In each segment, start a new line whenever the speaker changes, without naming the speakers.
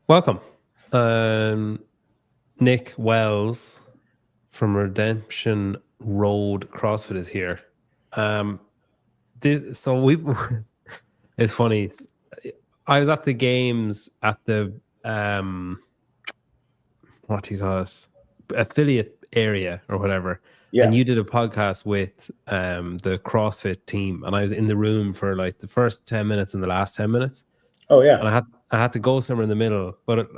Welcome. Nick Wells from Redemption Road CrossFit is here. We it's funny. I was at the games at the what do you call it? Affiliate area or whatever.
Yeah.
And you did a podcast with the CrossFit team, and I was in the room for like the first 10 minutes and the last 10 minutes.
Oh yeah.
And I had to go somewhere in the middle, but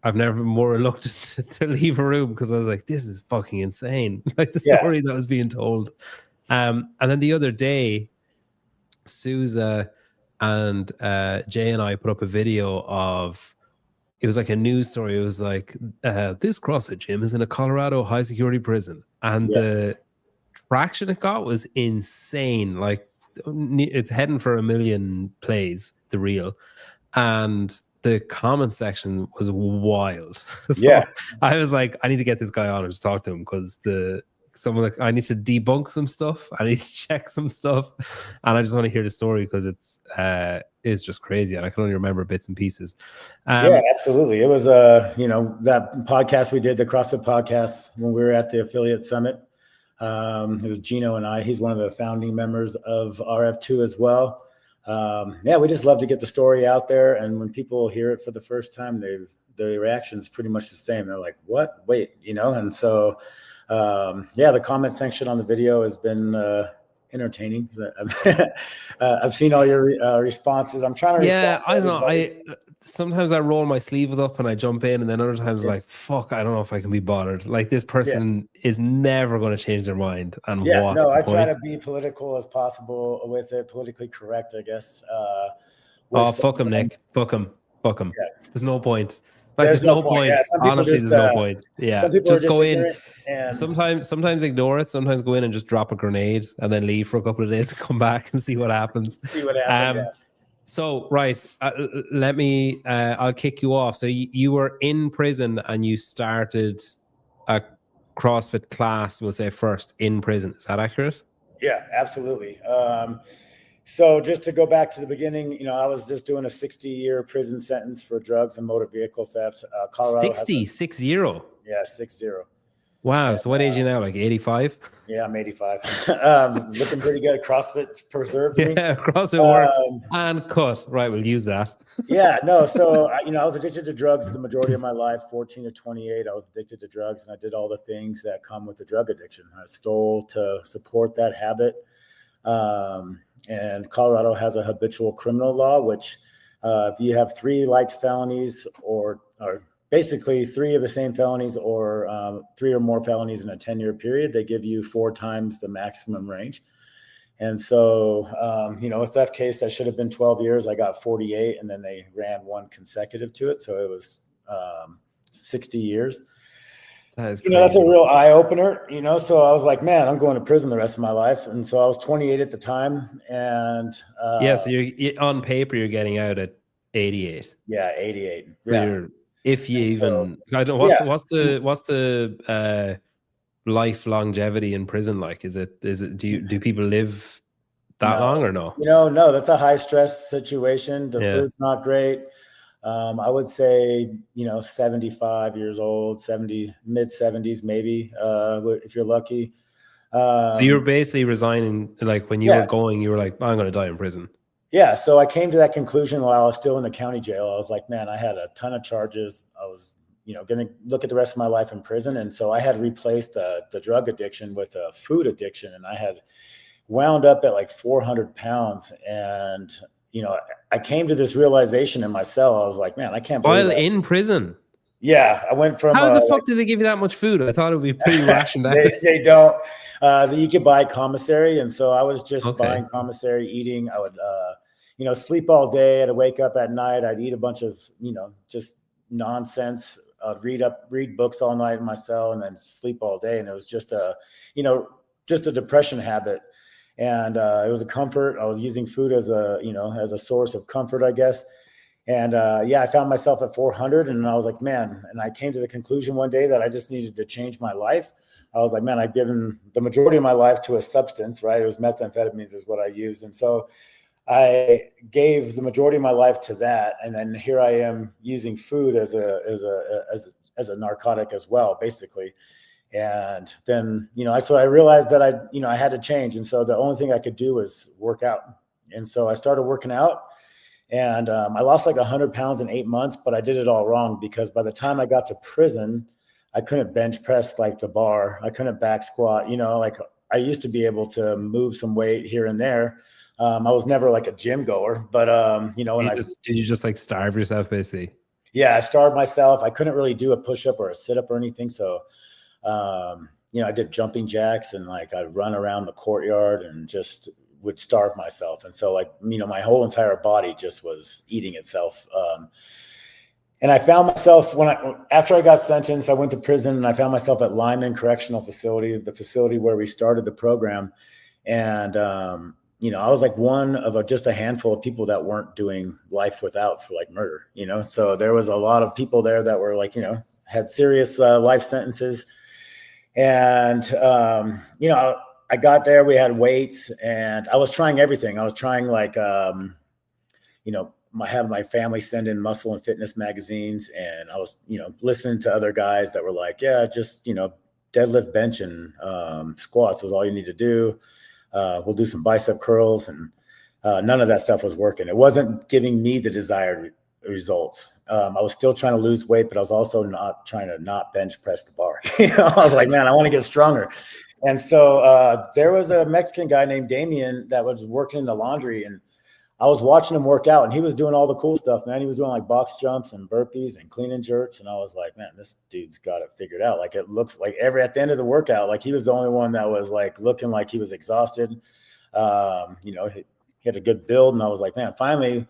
I've never been more reluctant to leave a room because I was like, this is fucking insane. Like the story that was being told. And then the other day, Sousa and Jay and I put up a video of, it was like a news story. It was like, this CrossFit gym is in a Colorado high security prison. And the traction it got was insane. Like it's heading for 1 million plays, the reel. And the comment section was wild. So I was like, I need to get this guy on and just talk to him because I need to debunk some stuff. I need to check some stuff. And I just want to hear the story because it's just crazy. And I can only remember bits and pieces.
Yeah, absolutely. It was that podcast we did, the CrossFit podcast, when we were at the affiliate summit. It was Gino and I. He's one of the founding members of RF2 as well. We just love to get the story out there. And when people hear it for the first time, the reaction is pretty much the same. They're like, what? Wait, And so, the comment section on the video has been entertaining. I've seen all your responses. I'm trying to respond.
I don't know. Sometimes I roll my sleeves up and I jump in, and then other times like, fuck, I don't know if I can be bothered. Like this person is never going to change their mind. And
I try to be political as possible with it, politically correct, I guess.
Fuck him, Nick. Fuck him. Yeah. There's no point. Like there's no point. Yeah, honestly, there's no point. Yeah, just go in. And sometimes ignore it. Sometimes go in and just drop a grenade and then leave for a couple of days and come back and see what happens. So, right, I'll kick you off. So you were in prison and you started a CrossFit class, we'll say first, in prison. Is that accurate?
Yeah, absolutely. So just to go back to the beginning, I was just doing a 60-year prison sentence for drugs and motor vehicle theft. Colorado
60?
Yeah, 60.
Wow. And, so what age are you now? Like 85?
Yeah, I'm 85. Looking pretty good. CrossFit preserved me.
Yeah, CrossFit works and cut. Right, we'll use that.
So, I was addicted to drugs the majority of my life, 14 to 28. I was addicted to drugs, and I did all the things that come with the drug addiction. I stole to support that habit. And Colorado has a habitual criminal law, which if you have 3 light felonies or basically 3 of the same felonies or 3 or more felonies in a 10-year period, they give you 4 times the maximum range. And so, a theft case that should have been 12 years, I got 48, and then they ran 1 consecutive to it. So it was 60 years. That is crazy. That's a real eye opener, so I was like, man, I'm going to prison the rest of my life. And so I was 28 at the time. And
so you're on paper, you're getting out at 88.
Yeah, 88.
So if you even, I don't know, what's the life longevity in prison like? Is it do people live that long or no?
No, that's a high stress situation. The food's not great. I would say, 75 years old, mid 70s, maybe, if you're lucky.
So you were basically resigning, like when you were going, you were like, I'm going to die in prison.
Yeah. So I came to that conclusion while I was still in the county jail. I was like, man, I had a ton of charges. I was, going to look at the rest of my life in prison. And so I had replaced the drug addiction with a food addiction. And I had wound up at like 400 pounds. And I came to this realization in my cell. I was like, man, I can't believe
while in prison.
Yeah, I went from.
How the fuck did they give you that much food? I thought it would be pretty rationed out.
They don't. You could buy commissary, and so I was just buying commissary, eating. I would, sleep all day. I'd wake up at night. I'd eat a bunch of, just nonsense. I'd read books all night in my cell, and then sleep all day. And it was just a depression habit. And it was a comfort. I was using food as a source of comfort, I guess. And I found myself at 400, and I was like, man, and I came to the conclusion one day that I just needed to change my life. I was like, man, I've given the majority of my life to a substance, right? It was methamphetamines is what I used. And so I gave the majority of my life to that. And then here I am using food as a narcotic as well, basically. And then, so I realized that I had to change. And so the only thing I could do was work out. And so I started working out, and I lost like 100 pounds in 8 months, but I did it all wrong, because by the time I got to prison, I couldn't bench press like the bar. I couldn't back squat, like I used to be able to move some weight here and there. I was never like a gym goer, but
did you just like starve yourself basically?
Yeah, I starved myself. I couldn't really do a push-up or a sit-up or anything. So, I did jumping jacks, and like I'd run around the courtyard and just would starve myself. And so like, my whole entire body just was eating itself. And I found myself after I got sentenced, I went to prison, and I found myself at Lyman Correctional Facility, the facility where we started the program. And, I was like one of just a handful of people that weren't doing life without for like murder, so there was a lot of people there that were like, had serious life sentences. And, I got there, we had weights, and I was trying everything. I was trying like, have my family send in muscle and fitness magazines. And I was, listening to other guys that were like, yeah, just, deadlift, bench, and squats is all you need to do. We'll do some bicep curls, and none of that stuff was working. It wasn't giving me the desired results. I was still trying to lose weight, but I was also not trying to not bench press the bar. I was like, man, I want to get stronger. And so there was a Mexican guy named Damien that was working in the laundry, and I was watching him work out, and he was doing all the cool stuff, man. He was doing like box jumps and burpees and clean and jerks. And I was like, man, this dude's got it figured out. Like, it looks like at the end of the workout, like he was the only one that was like looking like he was exhausted. He had a good build. And I was like, man, finally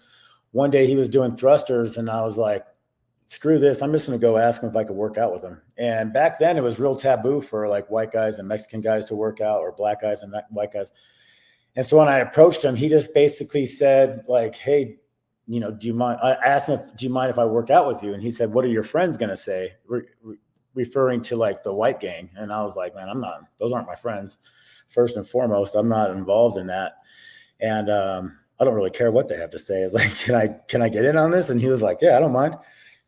one day he was doing thrusters, and I was like, screw this. I'm just going to go ask him if I could work out with him. And back then it was real taboo for like white guys and Mexican guys to work out, or black guys and white guys. And so when I approached him, he just basically said like, hey, do you mind? I asked him, do you mind if I work out with you? And he said, what are your friends going to say? Referring to like the white gang. And I was like, man, those aren't my friends. First and foremost, I'm not involved in that. And I don't really care what they have to say. It's like, can I get in on this? And he was like, yeah, I don't mind.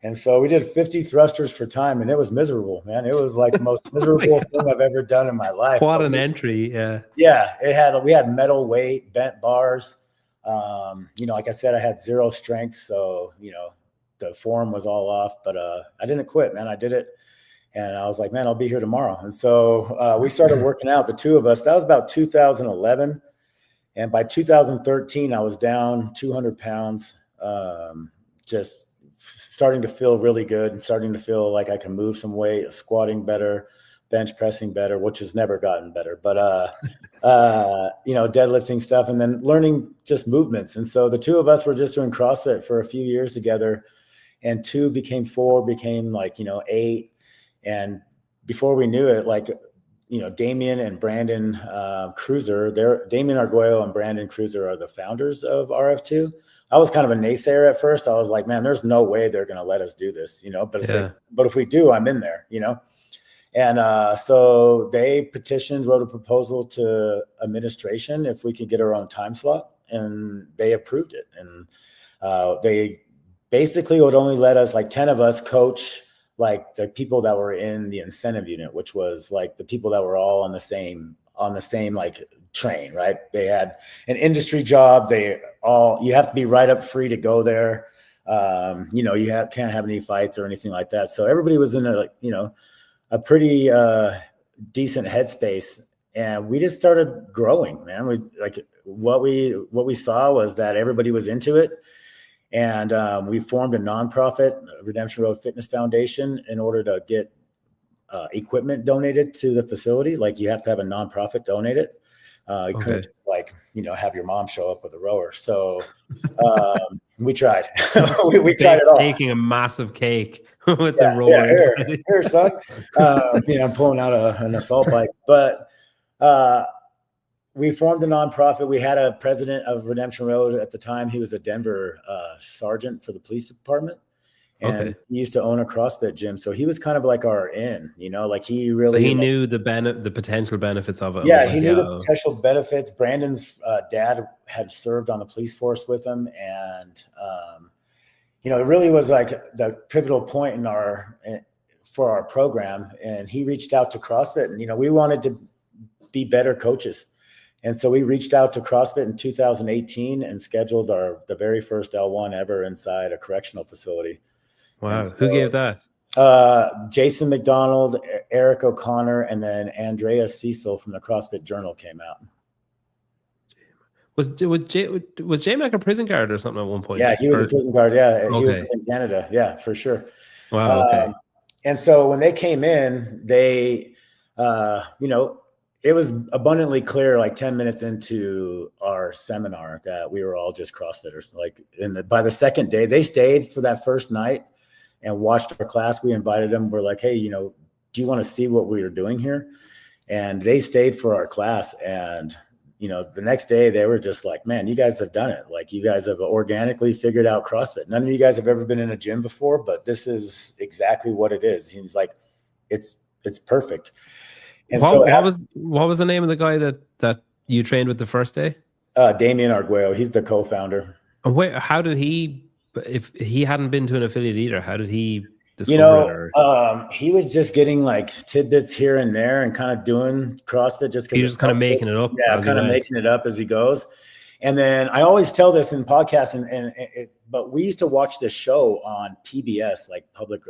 And so we did 50 thrusters for time, and it was miserable, man. It was like the most miserable thing I've ever done in my life.
What an entry. Yeah.
Yeah. We had metal weight, bent bars. Like I said, I had zero strength. So, the form was all off, but I didn't quit, man. I did it. And I was like, man, I'll be here tomorrow. And so we started working out, the two of us. That was about 2011. And by 2013, I was down 200 pounds, just starting to feel really good, and starting to feel like I can move some weight, squatting better, bench pressing better, which has never gotten better, but, deadlifting stuff, and then learning just movements. And so the two of us were just doing CrossFit for a few years together, and 2 became 4, became like, 8. And before we knew it, like, Damien and Brandon Cruiser, Damien Arguello and Brandon Cruiser are the founders of RF2. I was kind of a naysayer at first. I was like, man, there's no way they're going to let us do this, but if we do, I'm in there, And so they wrote a proposal to administration if we could get our own time slot, and they approved it. And they basically would only let us, like 10 of us, coach like the people that were in the incentive unit, which was like the people that were all on the same like train, right? They had an industry job. You have to be right up free to go there. Can't have any fights or anything like that. So everybody was in a pretty decent headspace, and we just started growing, man. What we saw was that everybody was into it. And we formed a nonprofit, Redemption Road Fitness Foundation, in order to get equipment donated to the facility. Like, you have to have a nonprofit donate it. You couldn't just have your mom show up with a rower. So we tried. we tried it all.
Taking a massive cake with the rower.
Yeah, here, son. I'm pulling out an assault bike. But we formed a nonprofit. We had a president of Redemption Road at the time. He was a Denver sergeant for the police department. And
Okay.
he used to own a CrossFit gym. So he was kind of like our in, you know, like he really.
So he knew the potential benefits of it. And
Yeah,
was like,
he knew the potential benefits. Brandon's dad had served on the police force with him. And, you know, it really was like the pivotal point for our program. And he reached out to CrossFit, and, you know, we wanted to be better coaches. And so we reached out to CrossFit in 2018 and scheduled the very first L1 ever inside a correctional facility.
Wow.
So,
who gave that?
Jason McDonald, Eric O'Connor, and then Andrea Cecil from the CrossFit Journal came out.
Was J-Mac a prison guard or something at one point?
Yeah, he was a prison guard. Yeah,
okay.
He was in Canada. Yeah, for sure.
Wow. Okay.
And so when they came in, they, you know, it was abundantly clear, like 10 minutes into our seminar, that we were all just CrossFitters. Like by the second day, they stayed for that first night and watched our class. We invited them. We're like, hey, you know, do you want to see what we are doing here? And they stayed for our class. And, you know, the next day they were just like, man, you guys have done it. Like, you guys have organically figured out CrossFit. None of you guys have ever been in a gym before, but this is exactly what it is. He's like, it's perfect. And
what was the name of the guy that you trained with the first day?
Damien Arguello. He's the co-founder.
And how did he, if he hadn't been to an affiliate either, how did he discover
it? He was just getting like tidbits here and there and kind of doing CrossFit just because
he was just kind of making it up.
Yeah, kind of making it up as he goes. And then I always tell this in podcasts, but we used to watch this show on PBS, like public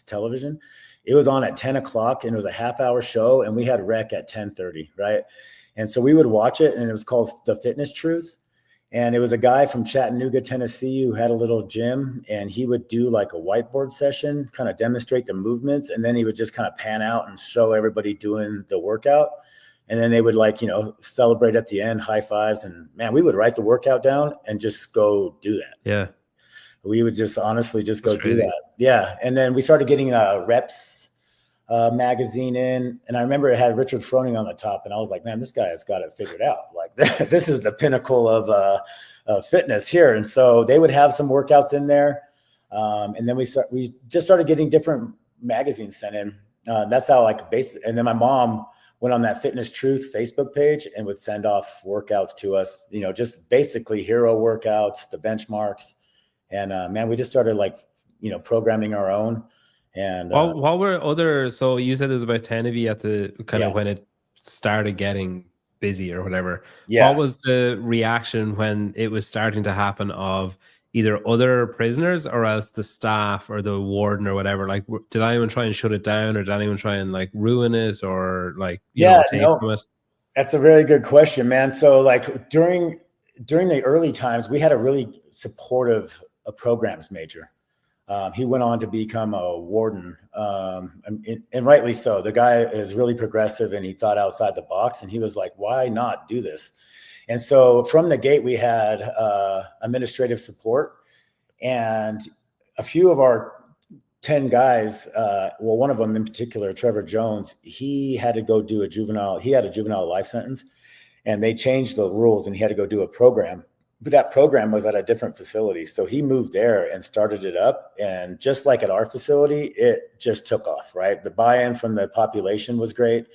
television. It was on at 10 o'clock and it was a half-hour show, and we had rec at 10:30, right? And so we would watch it, and it was called The Fitness Truth. And it was a guy from Chattanooga, Tennessee, who had a little gym, and he would do like a whiteboard session, kind of demonstrate the movements. And then he would just kind of pan out and show everybody doing the workout. And then they would, like, you know, celebrate at the end, high fives. And man, we would write the workout down and just go do that.
Yeah.
We would just honestly just go do that. Yeah. And then we started getting Reps magazine in, and I remember it had Richard Froning on the top, and I was like, man, this guy has got it figured out. Like, this is the pinnacle of fitness here. And so they would have some workouts in there, and then we just started getting different magazines sent in. That's how, like, and then my mom went on that Fitness Truth Facebook page and would send off workouts to us, you know, just basically hero workouts, the benchmarks. And man, we just started, like, you know, programming our own. And
what were other, so you said there was about 10 of you at the kind of when it started getting busy or whatever.
Yeah.
What was the reaction when it was starting to happen of either other prisoners or else the staff or the warden or whatever? Like, did anyone try and shut it down, or did anyone try and like ruin it, or like, you know, take from it?
That's a very good question, man. So like during the early times, we had a really supportive programs major. He went on to become a warden, and rightly so. The guy is really progressive, and he thought outside the box, and he was like, why not do this? And so from the gate, we had administrative support, and a few of our 10 guys, well, one of them in particular, Trevor Jones, he had to go do a juvenile life sentence, and they changed the rules, and he had to go do a program. But that program was at a different facility. So he moved there and started it up. And just like at our facility, it just took off, right? The buy-in from the population was great.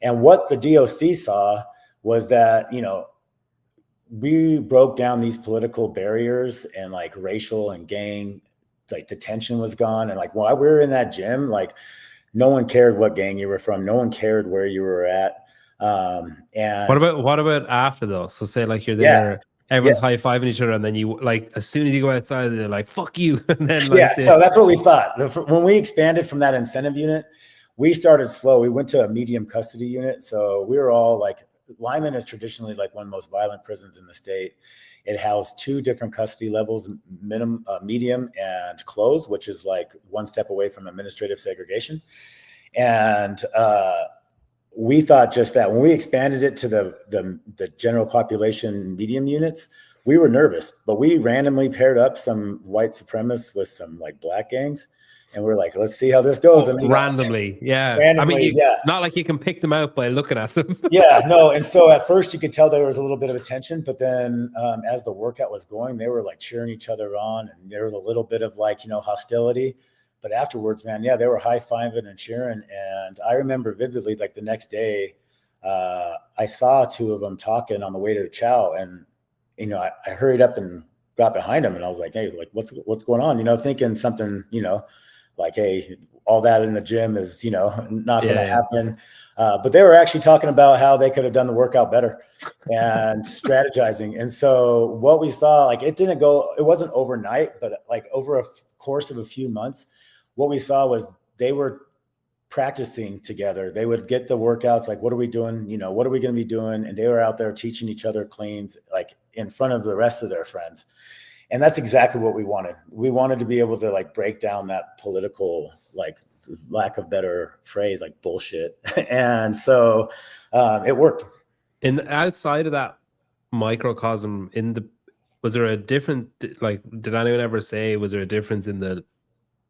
And what the DOC saw was that, you know, we broke down these political barriers, and like racial and gang, like the tension was gone. And like while we were in that gym, like no one cared what gang you were from. No one cared where you were at. And
what about after though? So say like you're there. Yeah. Everyone's high-fiving each other, and then you, like, as soon as you go outside, they're like, fuck you. And then, like,
so that's what we thought. When we expanded from that incentive unit, we started slow. We went to a medium custody unit. So we were all like, Lyman is traditionally like one of the most violent prisons in the state. It housed 2 different custody levels, medium and closed, which is like one step away from administrative segregation. And we thought just that when we expanded it to the general population medium units, we were nervous, but we randomly paired up some white supremacists with some like black gangs. And we're like, let's see how this goes. And
randomly. Yeah.
Randomly,
it's not like you can pick them out by looking at them.
Yeah, no. And so at first you could tell there was a little bit of attention, but then as the workout was going, they were like cheering each other on, and there was a little bit of like, hostility. But afterwards, man, yeah, they were high-fiving and cheering. And I remember vividly, like the next day, I saw two of them talking on the way to the chow, and I hurried up and got behind them, and I was like, hey, like what's going on? Thinking something, like, hey, all that in the gym is, not going to happen. But they were actually talking about how they could have done the workout better and strategizing. And so what we saw, like, it wasn't overnight, but like over a course of a few months, what we saw was they were practicing together. They would get the workouts, like, what are we doing? What are we going to be doing? And they were out there teaching each other cleans, like in front of the rest of their friends. And that's exactly what we wanted. We wanted to be able to like break down that political, like, lack of better phrase, like bullshit. And so it worked.
And outside of that microcosm, was there a different, like, did anyone ever say, was there a difference in the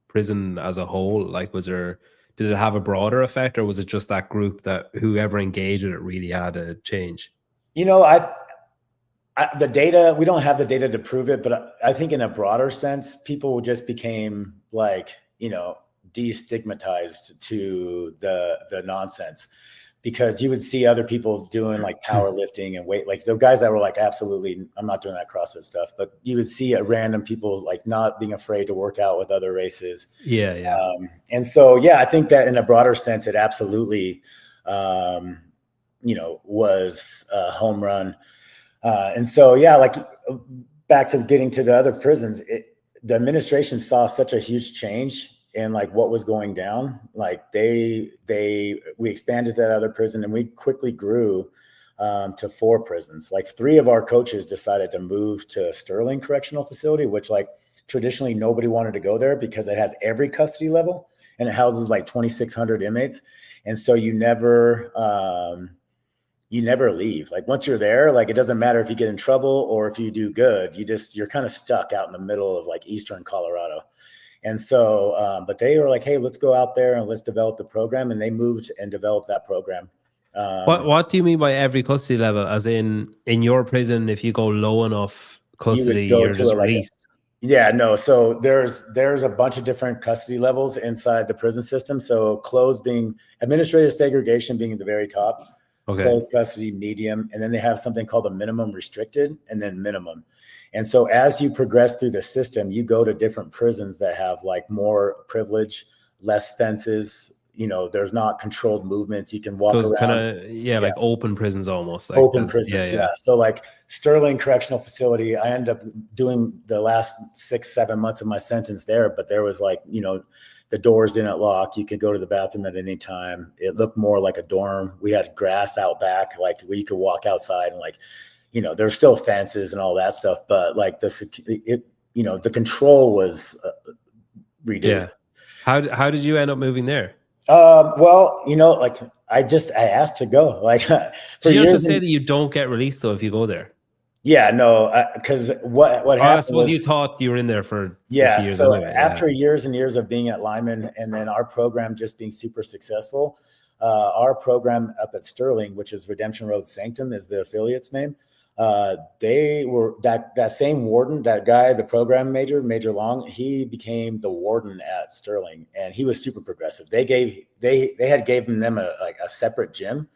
prison as a whole? Like, did it have a broader effect, or was it just that group that whoever engaged with it really had a change?
The data, we don't have the data to prove it, but I think in a broader sense, people just became like, destigmatized to the nonsense, because you would see other people doing like powerlifting and weight, like the guys that were like, absolutely, I'm not doing that CrossFit stuff. But you would see random people like not being afraid to work out with other races.
Yeah.
And so, yeah, I think that in a broader sense, it absolutely, was a home run. And so, yeah, like back to getting to the other prisons, the administration saw such a huge change in like what was going down. Like we expanded that other prison, and we quickly grew to 4 prisons. Like 3 of our coaches decided to move to Sterling Correctional Facility, which like traditionally nobody wanted to go there because it has every custody level and it houses like 2,600 inmates. And so you never leave. Like once you're there, like it doesn't matter if you get in trouble or if you do good, you're kind of stuck out in the middle of like Eastern Colorado. And so, but they were like, hey, let's go out there and let's develop the program. And they moved and developed that program.
What do you mean by every custody level? As in your prison, if you go low enough custody, you're just released?
Yeah, no. So there's a bunch of different custody levels inside the prison system. So administrative segregation being at the very top, closed custody, medium, and then they have something called a minimum restricted and then minimum. And so as you progress through the system, you go to different prisons that have like more privilege, less fences. There's not controlled movements. You can walk around.
Like open prisons almost. Like
open prisons, yeah. So like Sterling Correctional Facility, I ended up doing the last 6-7 months of my sentence there, but there was like, the doors didn't lock. You could go to the bathroom at any time. It looked more like a dorm. We had grass out back, like where you could walk outside, and like, there's still fences and all that stuff, but like the control was reduced.
Yeah. How did you end up moving there?
Well, like I asked to go. Like,
did you also say that you don't get released though if you go there?
Yeah, no, because what happened? I
suppose you thought you were in there for 60 years.
So
anyway.
After years and years of being at Lyman, and then our program just being super successful, our program up at Sterling, which is Redemption Road Sanctum, is the affiliate's name. They were that same warden, that guy, the program Major Long, he became the warden at Sterling, and he was super progressive. They had given them a separate gym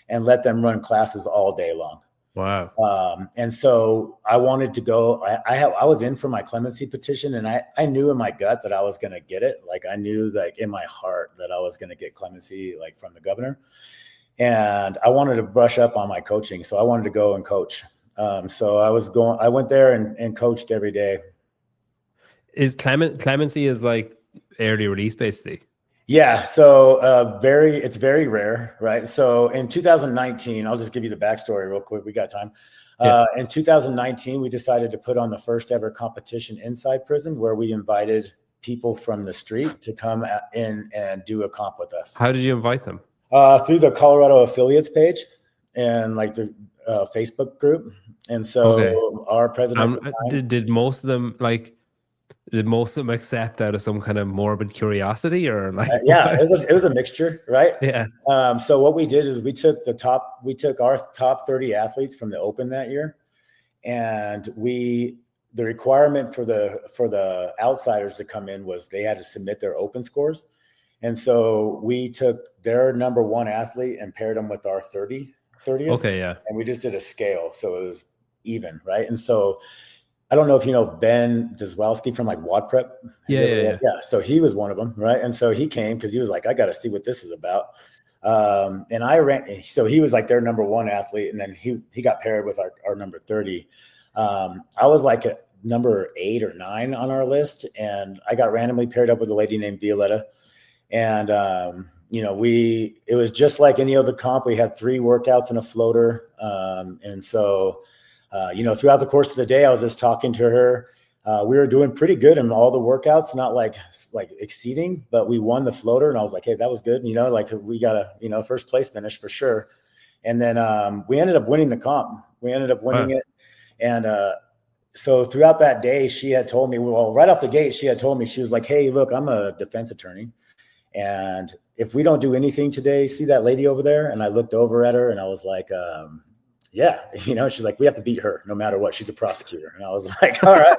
and let them run classes all day long.
Wow.
And so I wanted to go. I was in for my clemency petition, and I knew in my gut that I was going to get it. Like I knew like in my heart that I was going to get clemency, like from the governor. And I wanted to brush up on my coaching, so I wanted to go and coach. So I went there and coached every day.
Is clemency is like early release basically?
Yeah. So it's very rare, right? So in 2019, I'll just give you the backstory real quick. We got time. In 2019, we decided to put on the first ever competition inside prison, where we invited people from the street to come in and do a comp with us.
How did you invite them?
Through the Colorado affiliates page, and like Facebook group. And so our president at the time,
did most of them accept out of some kind of morbid curiosity, or like?
Yeah, it was a mixture, right?
Yeah.
So what we did is we took our top 30 athletes from the Open that year, and the requirement for the outsiders to come in was they had to submit their Open scores. And so we took their number one athlete and paired them with our 30th.
Okay, yeah.
And we just did a scale, so it was even, right? And so I don't know if you know Ben Dzwowski from like WOD Prep.
Yeah.
So he was one of them, right? And so he came because he was like, I got to see what this is about. And I ran. So he was like their number one athlete, and then he got paired with our number 30. I was like a number 8 or 9 on our list, and I got randomly paired up with a lady named Violetta. And it was just like any other comp. We had 3 workouts and a floater, and so. Throughout the course of the day, I was just talking to her. We were doing pretty good in all the workouts, not like exceeding, but we won the floater. And I was like, hey, that was good. Like we got a, first place finish for sure. And then we ended up winning the comp. We ended up winning it. And so throughout that day, she had told me, right off the gate, she had told me, she was like, hey, look, I'm a defense attorney. And if we don't do anything today, see that lady over there? And I looked over at her and I was like, yeah, she's like, we have to beat her no matter what. She's a prosecutor. And I was like, all right.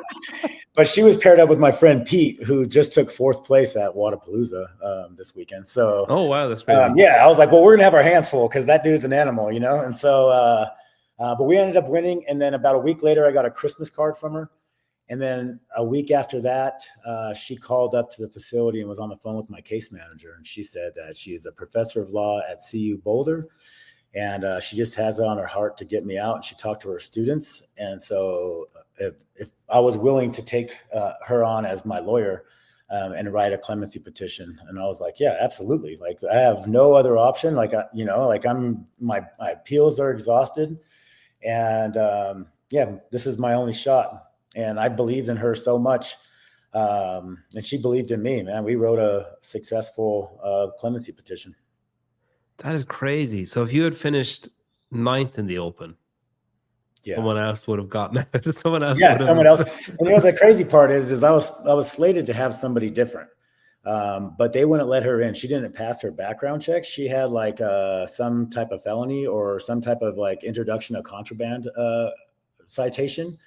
But she was paired up with my friend Pete, who just took 4th place at Wadapalooza this weekend. So,
oh, wow, that's crazy.
Yeah, I was like, well, we're going to have our hands full because that dude's an animal, And so, but we ended up winning. And then about a week later, I got a Christmas card from her. And then a week after that, she called up to the facility and was on the phone with my case manager. And she said that she is a professor of law at CU Boulder. And she just has it on her heart to get me out. And she talked to her students. And so if I was willing to take her on as my lawyer and write a clemency petition. And I was like, yeah, absolutely. Like I have no other option. Like, my appeals are exhausted. And this is my only shot. And I believed in her so much. And she believed in me, man. We wrote a successful clemency petition.
That is crazy. So if you had finished 9th in the Open, someone else would have gotten out. Someone else.
And the crazy part is I was slated to have somebody different, but they wouldn't let her in. She didn't pass her background check. She had like some type of felony or some type of like introduction of contraband citation.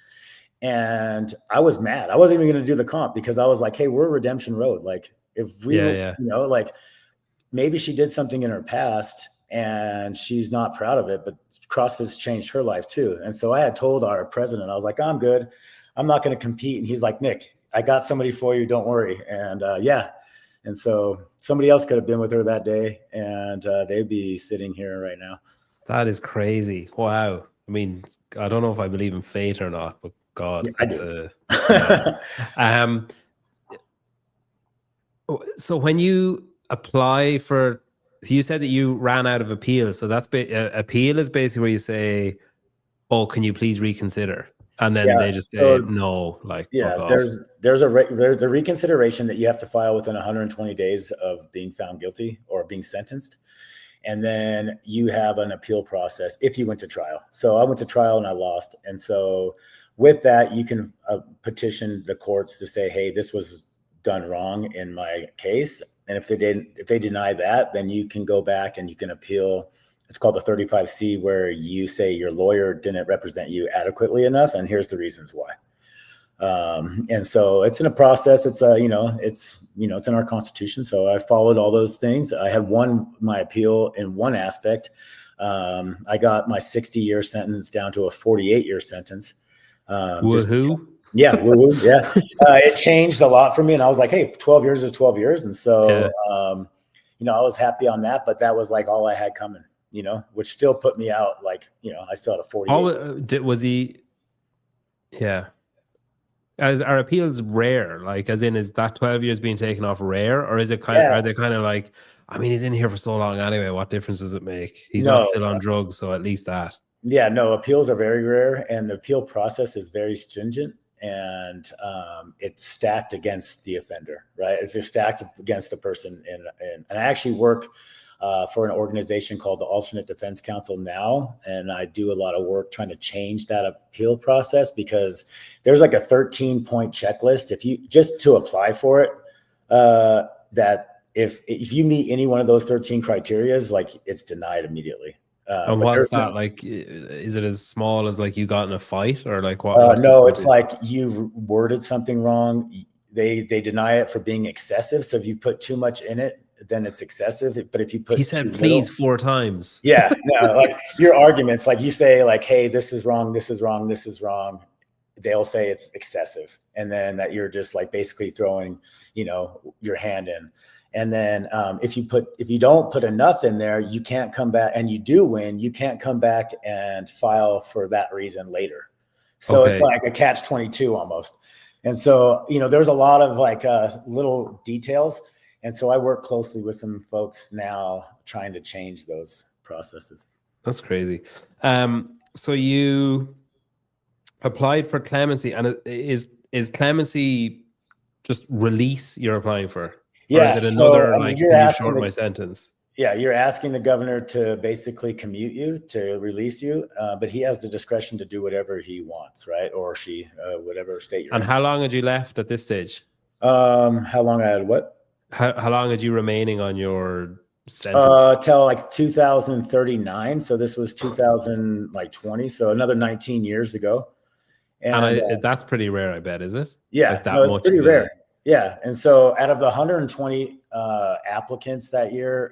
And I was mad. I wasn't even going to do the comp because I was like, hey, we're Redemption Road. Like if we, like. Maybe she did something in her past and she's not proud of it, but CrossFit's changed her life too. And so I had told our president, I was like, I'm good. I'm not going to compete. And he's like, Nick, I got somebody for you. Don't worry. And and so somebody else could have been with her that day and they'd be sitting here right now.
That is crazy. Wow. I mean, I don't know if I believe in fate or not, but God,
I do.
So when you apply for, so you said that you ran out of appeals. So that's appeal is basically where you say, oh, can you please reconsider? And then they just say no, like fuck off.
There's a reconsideration that you have to file within 120 days of being found guilty or being sentenced. And then you have an appeal process if you went to trial. So I went to trial and I lost. And so with that, you can petition the courts to say, hey, this was done wrong in my case. And if they deny that, then you can go back and you can appeal. It's called the 35C, where you say your lawyer didn't represent you adequately enough, and here's the reasons why. And so it's in a process. It's it's in our Constitution. So I followed all those things. I had won my appeal in one aspect. I got my 60-year sentence down to a 48-year sentence.
Woohoo!
Yeah, yeah. It changed a lot for me, and I was like, "Hey, 12 years is 12 years," and so, I was happy on that. But that was like all I had coming, which still put me out. Like, I still had a 48.
Was he? Yeah. Are appeals rare? Like, as in, is that 12 years being taken off rare, or is it are they kind of like, I mean, he's in here for so long anyway. What difference does it make? He's not still on drugs, so at least that. Yeah, no, appeals are very rare, and the appeal process is very stringent. And it's stacked against the offender, right? It's stacked against the person. And I actually work
for an organization called the Alternate Defense Council now. And I do a lot of work trying to change that appeal process, because there's like a 13-point checklist if you just to apply for it, that if you meet any one of those 13 criterias, like it's denied immediately.
And what's that like? Is it as small as like you got in a fight, or like what?
No, it's like you worded something wrong. They deny it for being excessive. So if you put too much in it, then it's excessive. But if you put,
he said please 4 times.
Yeah, no, like your arguments, like you say, like, hey, this is wrong, this is wrong, this is wrong. They'll say it's excessive, and then that you're just like basically throwing, your hand in. And then if you don't put enough in there, you can't come back, and you do win, you can't come back and file for that reason later. So It's like a catch-22 almost. And so, there's a lot of like little details. And so I work closely with some folks now trying to change those processes.
That's crazy. So you applied for clemency, and is clemency just release you're applying for?
Yeah.
Or is it another,
so,
like, can you shorten my sentence?
Yeah, you're asking the governor to basically commute you, to release you, but he has the discretion to do whatever he wants, right? Or she, whatever state you're in.
And how long had you left at this stage?
How long I had what?
How long had you remaining on your sentence?
Till like 2039. So this was 2020. So another 19 years ago.
And that's pretty rare, I bet, is it?
Yeah,
like that
no, it's
much
pretty rare. Yeah. And so out of the 120 applicants that year,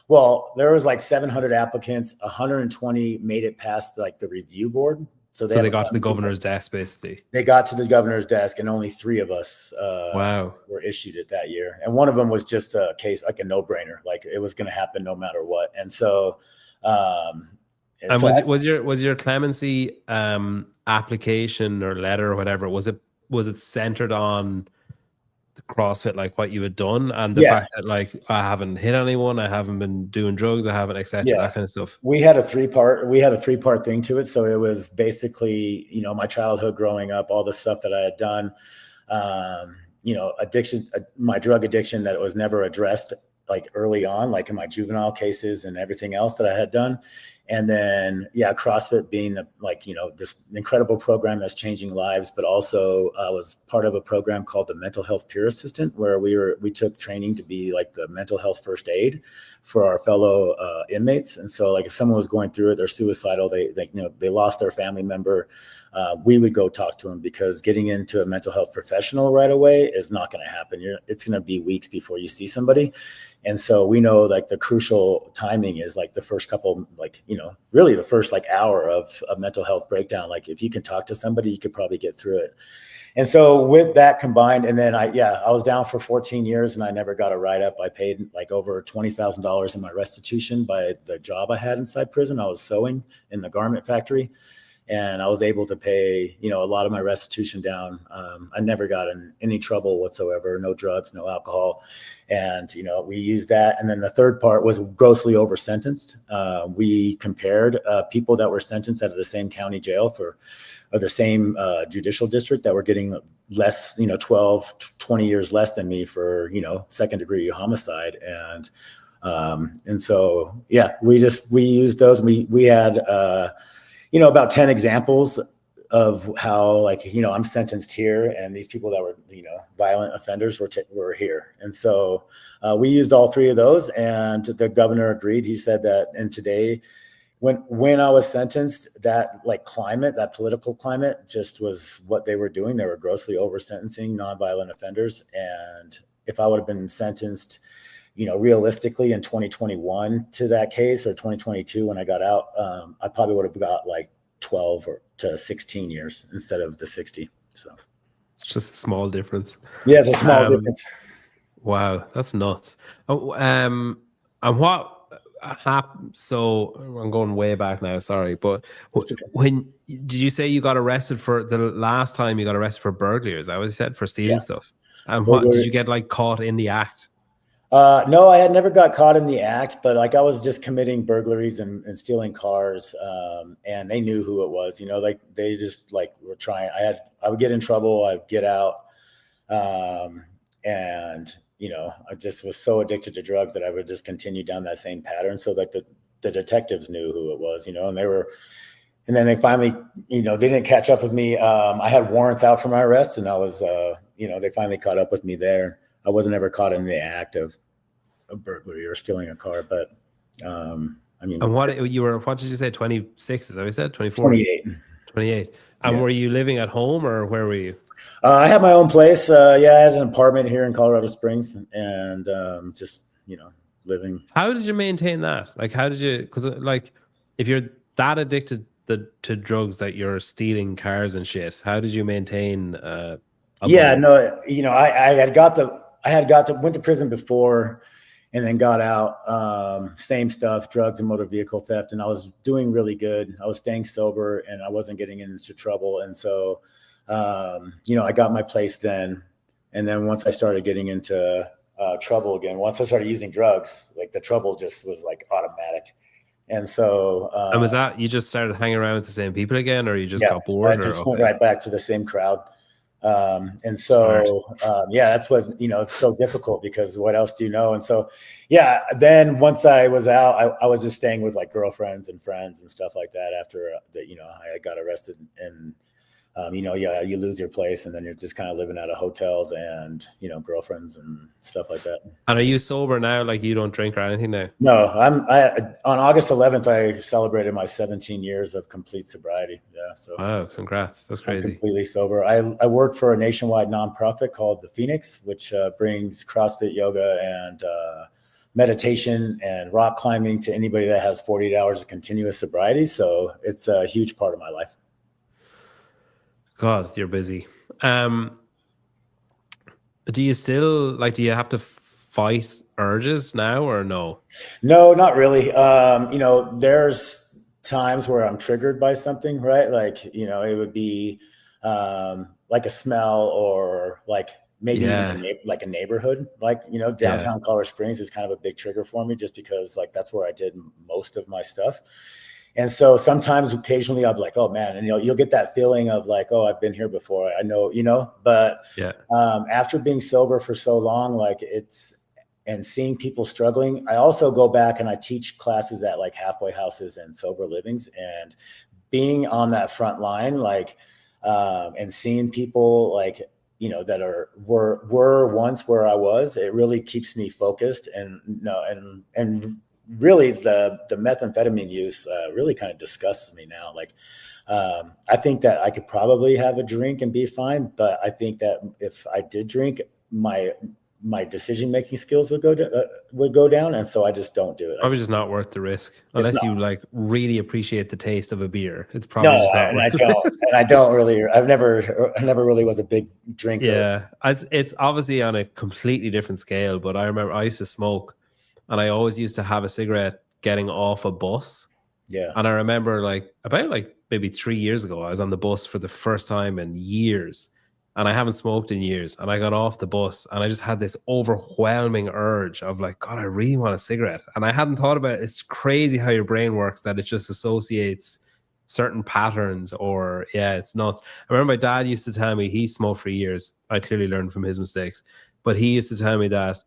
well, there was like 700 applicants, 120 made it past like the review board. So
they got to the governor's desk, basically.
They got to the governor's desk, and only 3 of us were issued it that year. And one of them was just a case, like a no-brainer, like it was going to happen no matter what. And so,
was your clemency application or letter or whatever, was it centered on the CrossFit, like what you had done, and the fact that like I haven't hit anyone, I haven't been doing drugs, I haven't, etc., that kind of stuff? We had a 3-part thing to it. So it was basically, my childhood growing up, all the stuff that I had done, addiction, my drug addiction that was never addressed like early on, like in my juvenile cases and everything else that I had done. And then, CrossFit being this incredible program that's changing lives, but also was part of a program called the Mental Health Peer Assistant, where we took training to be like the mental health first aid for our fellow inmates. And so, like, if someone was going through it, they're suicidal, they lost their family member, we would go talk to them, because getting into a mental health professional right away is not going to happen. It's going to be weeks before you see somebody. And so we know like the crucial timing is like the first couple, really the first like hour of a mental health breakdown. Like if you can talk to somebody, you could probably get through it. And so with that combined, and then I was down for 14 years and I never got a write-up. I paid like over $20,000 in my restitution by the job I had inside prison. I was sewing in the garment factory, and I was able to pay, a lot of my restitution down. I never got in any trouble whatsoever, no drugs, no alcohol. And, we used that. And then the third part was grossly over sentenced. We compared people that were sentenced out of the same county jail or the same judicial district that were getting less, 12, 20 years less than me for, second degree homicide. And so, we used those. We had, about 10 examples of how, like, I'm sentenced here, and these people that were, violent offenders were here. And so we used all 3 of those, and the governor agreed. He said that, and today, when I was sentenced, that that political climate just was what they were doing. They were grossly over sentencing nonviolent offenders. And if I would have been sentenced, realistically in 2021 to that case, or 2022 when I got out, I probably would have got like 12 to 16 years instead of the 60. So it's just a small difference.
Yeah, it's a small difference.
Wow, that's nuts. And what happened? So I'm going way back now, sorry, but when did you say you got arrested for the last time you got arrested for burglary? Is that what you said, for stealing stuff? And what did you get caught in the act?
No, I had never got caught in the act, but I was just committing burglaries and stealing cars. And they knew who it was, they just were trying. I would get in trouble, I'd get out. And I just was so addicted to drugs that I would just continue down that same pattern. So like the detectives knew who it was, and then they finally, they didn't catch up with me. I had warrants out for my arrest, and I was, they finally caught up with me there. I wasn't ever caught in the act of a burglary or stealing a car, but
and what did you say? 26? Is that what you said? 24?
28.
28. And were you living at home, or where were you?
I had my own place. I had an apartment here in Colorado Springs, and just living.
How did you maintain that? Like, how did you? Because like, if you're that addicted to drugs that you're stealing cars and shit, how did you maintain? I had went to prison before, and then got out. Same stuff, drugs and motor vehicle theft, and I was doing really good. I was staying sober, and I wasn't getting into trouble, and so. I got my place then. And then once I started getting into trouble again, once I started using drugs, like the trouble just was like automatic. And so. And was that, you just started hanging around with the same people again, or you just got bored?
I just went right back to the same crowd. And so, that's what, it's so difficult because what else do you know? And so, then once I was out, I was just staying with like girlfriends and friends and stuff like that after that, I got arrested and, you lose your place and then you're just kind of living out of hotels and, girlfriends and stuff like that.
And are you sober now? Like you don't drink or anything now?
No, on August 11th, I celebrated my 17 years of complete sobriety. Yeah. So
wow, congrats. That's crazy.
I'm completely sober. I work for a nationwide nonprofit called the Phoenix, which brings CrossFit, yoga, and meditation and rock climbing to anybody that has 48 hours of continuous sobriety. So it's a huge part of my life.
God, you're busy. Do you still do you have to fight urges now or no?
No, not really. There's times where I'm triggered by something, right? Like, it would be like a smell or like maybe even like a neighborhood, like, downtown Colorado Springs is kind of a big trigger for me just because like that's where I did most of my stuff. And so sometimes occasionally I'll be like, oh man, and you'll get that feeling of like, oh, I've been here before. I know, but after being sober for so long, like and seeing people struggling, I also go back and I teach classes at like halfway houses and sober livings, and being on that front line, like, and seeing people like, that were once where I was, it really keeps me focused and really the methamphetamine use really kind of disgusts me now. Like, I think that I could probably have a drink and be fine, but I think that if I did drink, my decision-making skills would go down. And so I just don't do it.
Probably just not worth the risk unless you like really appreciate the taste of a beer. It's probably just not worth it.
I don't really, I never really was a big drinker.
Yeah. It's obviously on a completely different scale, but I remember I used to smoke and I always used to have a cigarette getting off a bus.
Yeah.
And I remember about maybe 3 years ago, I was on the bus for the first time in years. And I haven't smoked in years. And I got off the bus and I just had this overwhelming urge of like, God, I really want a cigarette. And I hadn't thought about it. It's crazy how your brain works, that it just associates certain patterns or it's nuts. I remember my dad used to tell me, he smoked for years. I clearly learned from his mistakes. But he used to tell me that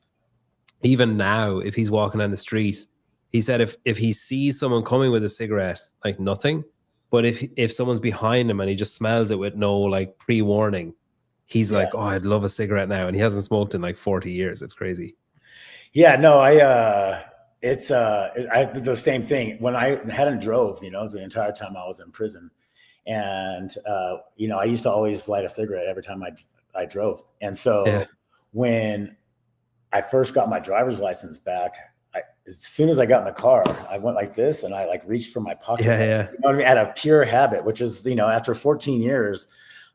even now, if he's walking down the street, he said if he sees someone coming with a cigarette, like nothing. But if someone's behind him and he just smells it with no like pre-warning, he's like, oh, I'd love a cigarette now. And he hasn't smoked in like 40 years. It's crazy.
Yeah, no, I did the same thing when I hadn't drove, the entire time I was in prison. And, I used to always light a cigarette every time I drove. And so when I first got my driver's license back, as soon as I got in the car, I went like this and I like reached for my pocket.
Yeah.
You know what I mean? Out of pure habit, which is, after 14 years,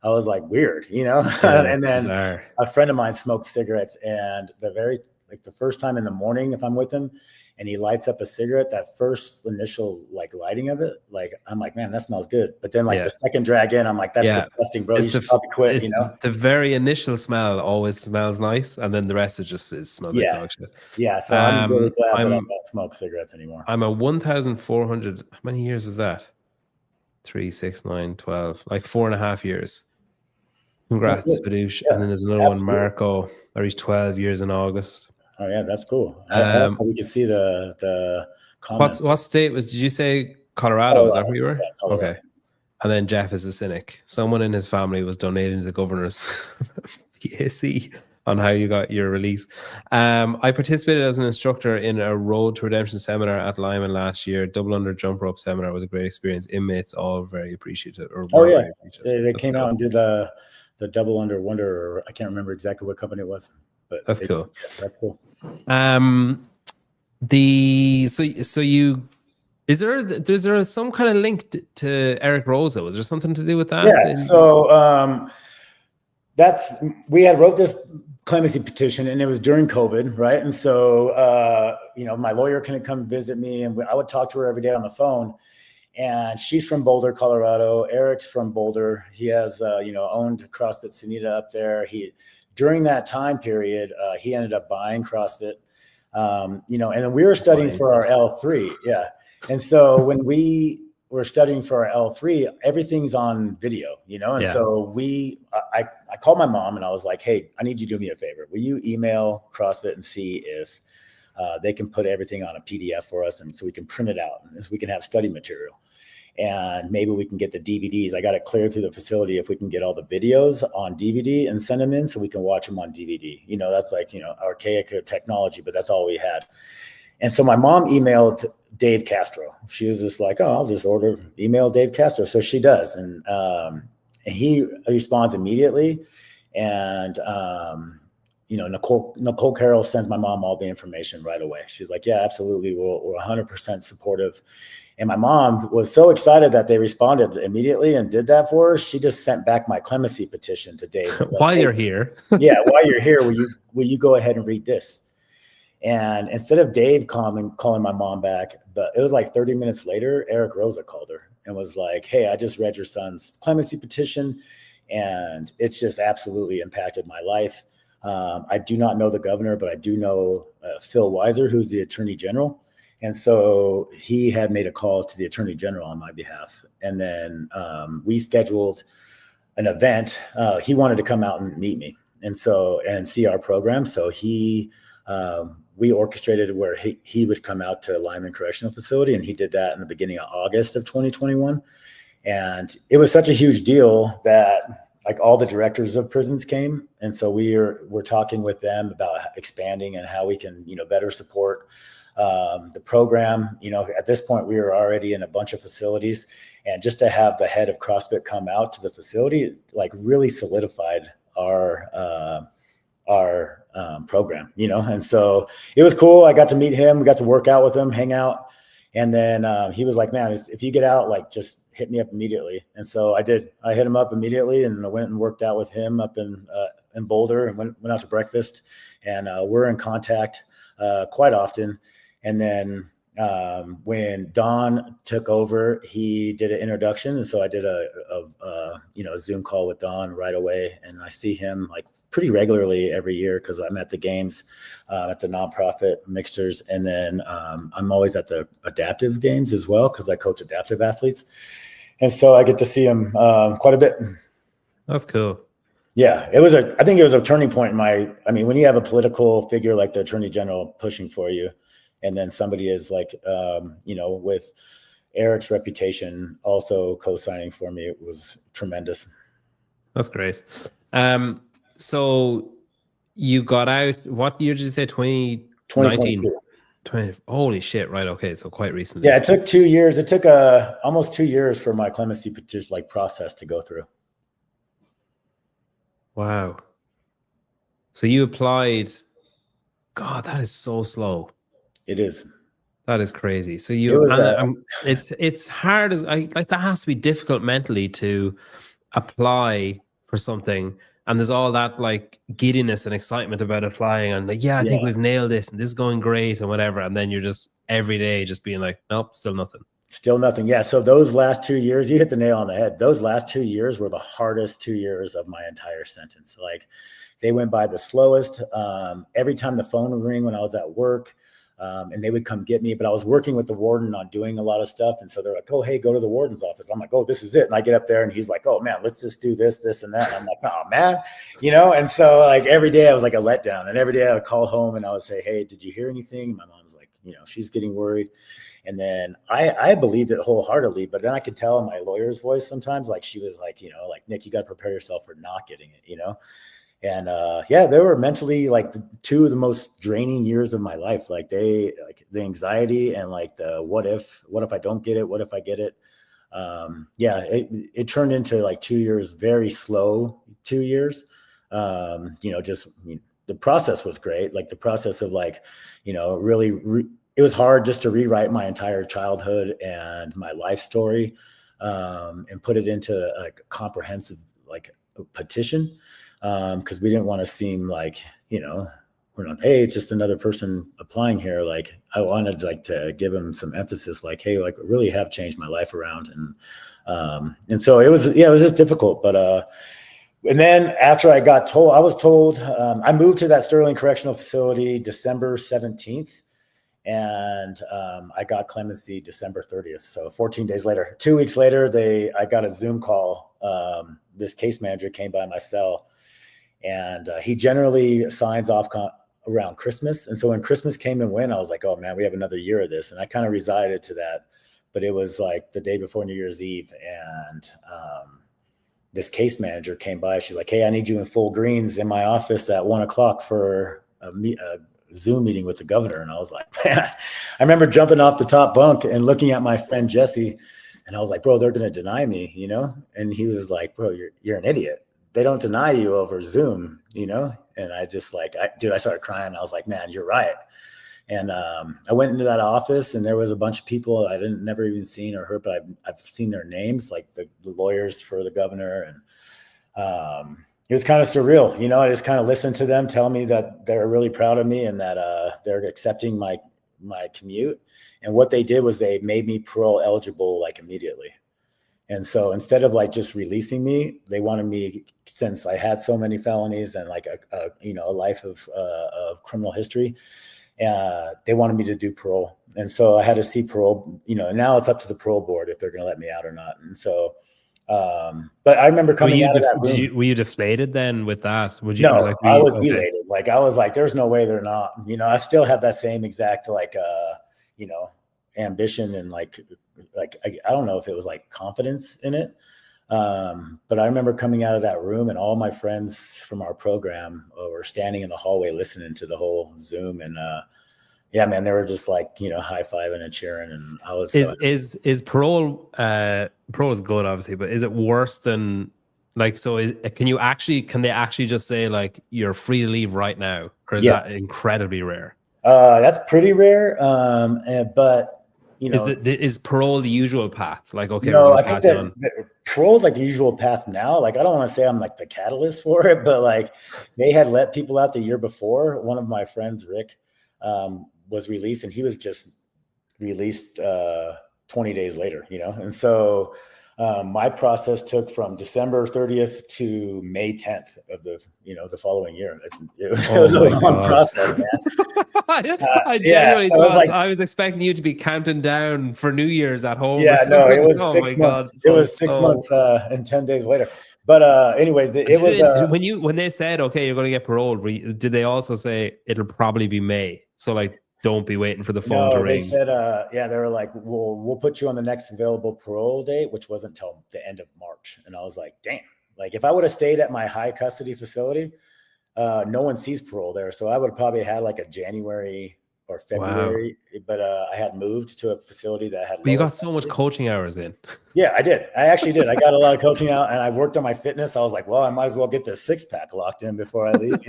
I was like weird, and then
bizarre.
A friend of mine smoked cigarettes, and the first time in the morning, if I'm with him and he lights up a cigarette, that first initial like lighting of it, like I'm like, man, that smells good. But then the second drag in, I'm like, that's disgusting, bro. You should probably quit,
The very initial smell always smells nice, and then the rest it smells like dog shit.
Yeah, so I'm really glad that I don't smoke cigarettes anymore.
I'm a 1,400. How many years is that? 3, 6, 9, 12, like 4.5 years. Congrats, Fadush.
Yeah,
and then there's another
absolutely.
one, Marco. He's 12 years in August.
Oh yeah, that's cool. I like how we can see the comments.
What state was? Did you say Colorado? Is that where you were?
Yeah, Colorado.
Okay. And then Jeff is a cynic. Someone in his family was donating to the governor's PAC on how you got your release. I participated as an instructor in a Road to Redemption seminar at Lyman last year. Double under jump rope seminar was a great experience. Inmates all very appreciative.
Very appreciative. They came out and did the double under wonder, or I can't remember exactly what company it was, but
that's cool.
That's cool.
So you. Is there some kind of link to Eric Rosa? Was there something to do with that?
Yeah. So we had wrote this clemency petition, and it was during COVID, right? And so my lawyer couldn't come visit me, and I would talk to her every day on the phone. And she's from Boulder, Colorado. Eric's from Boulder. He has owned CrossFit Sunita up there. During that time period, he ended up buying CrossFit. And then we were studying for our L3. Yeah. And so when we were studying for our L3, everything's on video, and so I called my mom and I was like, hey, I need you to do me a favor. Will you email CrossFit and see if they can put everything on a PDF for us, and so we can print it out and so we can have study material, and maybe we can get the DVDs. I got it cleared through the facility if we can get all the videos on DVD and send them in so we can watch them on DVD. That's like, archaic technology, but that's all we had. And so my mom emailed Dave Castro. She was just like, oh, I'll just email Dave Castro. So she does. And he responds immediately. And, Nicole Carroll sends my mom all the information right away. She's like, yeah, absolutely. We're 100% supportive. And my mom was so excited that they responded immediately and did that for her. She just sent back my clemency petition to Dave.
While you're here.
Yeah. While you're here, will you go ahead and read this? And instead of Dave calling my mom back, but it was like 30 minutes later, Eric Rosa called her and was like, hey, I just read your son's clemency petition, and it's just absolutely impacted my life. I do not know the governor, but I do know Phil Weiser, who's the attorney general. And so he had made a call to the attorney general on my behalf. And then we scheduled an event. He wanted to come out and meet me and see our program. So we orchestrated where he would come out to Lyman Correctional Facility, and he did that in the beginning of August of 2021. And it was such a huge deal that like all the directors of prisons came. And so we're talking with them about expanding and how we can, better support the program. At this point, we were already in a bunch of facilities, and just to have the head of CrossFit come out to the facility, like really solidified our program, and so it was cool. I got to meet him. We got to work out with him, hang out. And then he was like, man, if you get out, like just hit me up immediately. And so I did. I hit him up immediately, and I went and worked out with him up in Boulder, and went out to breakfast, and we're in contact quite often. And then when Don took over, he did an introduction. And so I did a Zoom call with Don right away. And I see him like pretty regularly every year because I'm at the games, at the nonprofit mixers. And then I'm always at the adaptive games as well because I coach adaptive athletes. And so I get to see him quite a bit.
That's cool.
Yeah, I think it was a turning point in when you have a political figure like the attorney general pushing for you, and then somebody is like, with Eric's reputation also co-signing for me, it was tremendous.
That's great. So you got out, what year did you say? 2019? 20, holy shit. Right. Okay. So quite recently.
Yeah. It took 2 years. It took almost 2 years for my clemency petition process to go through.
Wow. So you applied. God, that is so slow.
It is.
That is crazy. So it's hard that has to be difficult mentally to apply for something. And there's all that like giddiness and excitement about applying, and like, I think we've nailed this and this is going great and whatever. And then you're just every day just being like, nope, still nothing. Still nothing.
Yeah. So those last 2 years, you hit the nail on the head. Those last 2 years were the hardest 2 years of my entire sentence. Like they went by the slowest. Every time the phone would ring when I was at work, And they would come get me, but I was working with the warden on doing a lot of stuff. And so they're like, oh, hey, go to the warden's office. I'm like, oh, this is it. And I get up there and he's like, oh man, let's just do this, this, and that. And I'm like, oh man, and so like every day I was like a letdown, and every day I would call home and I would say, hey, did you hear anything? And my mom's like, she's getting worried. And then I believed it wholeheartedly, but then I could tell in my lawyer's voice sometimes, like she was like, like, Nick, you got to prepare yourself for not getting it, And they were mentally like two of the most draining years of my life. Like the anxiety and like the what if I don't get it? What if I get it? It turned into like 2 years, very slow 2 years. The process was great. Like the process of like, really, it was hard just to rewrite my entire childhood and my life story and put it into a comprehensive like petition. Because we didn't want to seem like, we're not, hey, it's just another person applying here. Like I wanted like to give him some emphasis, like, hey, like really have changed my life around. And so it was just difficult. But and then after I was told, I moved to that Sterling Correctional Facility December 17th. And I got clemency December 30th. So 14 days later, 2 weeks later, I got a Zoom call. This case manager came by my cell. And he generally signs off around Christmas. And so when Christmas came and went, I was like, oh man, we have another year of this. And I kind of resided to that. But it was like the day before New Year's Eve. And this case manager came by. She's like, hey, I need you in full greens in my office at 1:00 for a Zoom meeting with the governor. And I was like, man, I remember jumping off the top bunk and looking at my friend Jesse. And I was like, bro, they're going to deny me, And he was like, bro, you're an idiot. They don't deny you over Zoom, And I just like, I started crying. I was like, man, you're right. And I went into that office and there was a bunch of people I never even seen or heard, but I've seen their names, like the lawyers for the governor. And it was kind of surreal. I just kind of listened to them tell me that they're really proud of me and that they're accepting my commute. And what they did was they made me parole eligible like immediately. And so instead of like just releasing me, they wanted me, since I had so many felonies and like a life of criminal history, they wanted me to do parole. And so I had to see parole, and now it's up to the parole board if they're going to let me out or not. And so, but I remember coming out of that room.
Were you deflated then with that?
No, I was elated. Like I was like, there's no way they're not, I still have that same exact like, ambition and like I don't know if it was like confidence in it. But I remember coming out of that room and all my friends from our program were standing in the hallway listening to the whole Zoom. And man, they were just like, high-fiving and cheering. And I was
is parole is good, obviously, but is it worse than like, so can they actually just say like you're free to leave right now? Or is that incredibly rare?
That's pretty rare. But
is parole the usual path? Like, okay,
no, I think that parole is like the usual path now. Like, I don't want to say I'm like the catalyst for it, but like they had let people out the year before. One of my friends, Rick, was released, and he was just released 20 days later, And so my process took from December 30th to May 10th of the following year. It was a long process, man.
I genuinely thought I was expecting you to be counting down for New Year's at home.
Yeah, no, it was 6 months. God, it was 6 months and 10 days later. But anyways, it was
when they said, okay, you're going to get paroled, did they also say it'll probably be May? So like, don't be waiting for the phone to ring.
They said, they were like, we'll put you on the next available parole date, which wasn't till the end of March. And I was like, damn, like if I would have stayed at my high custody facility, no one sees parole there. So I would have probably had like a January or February, but I had moved to a facility that had.
But you got so much coaching hours in.
Yeah, I did. I actually did. I got a lot of coaching out, and I worked on my fitness. I was like, well, I might as well get this 6-pack locked in before I leave.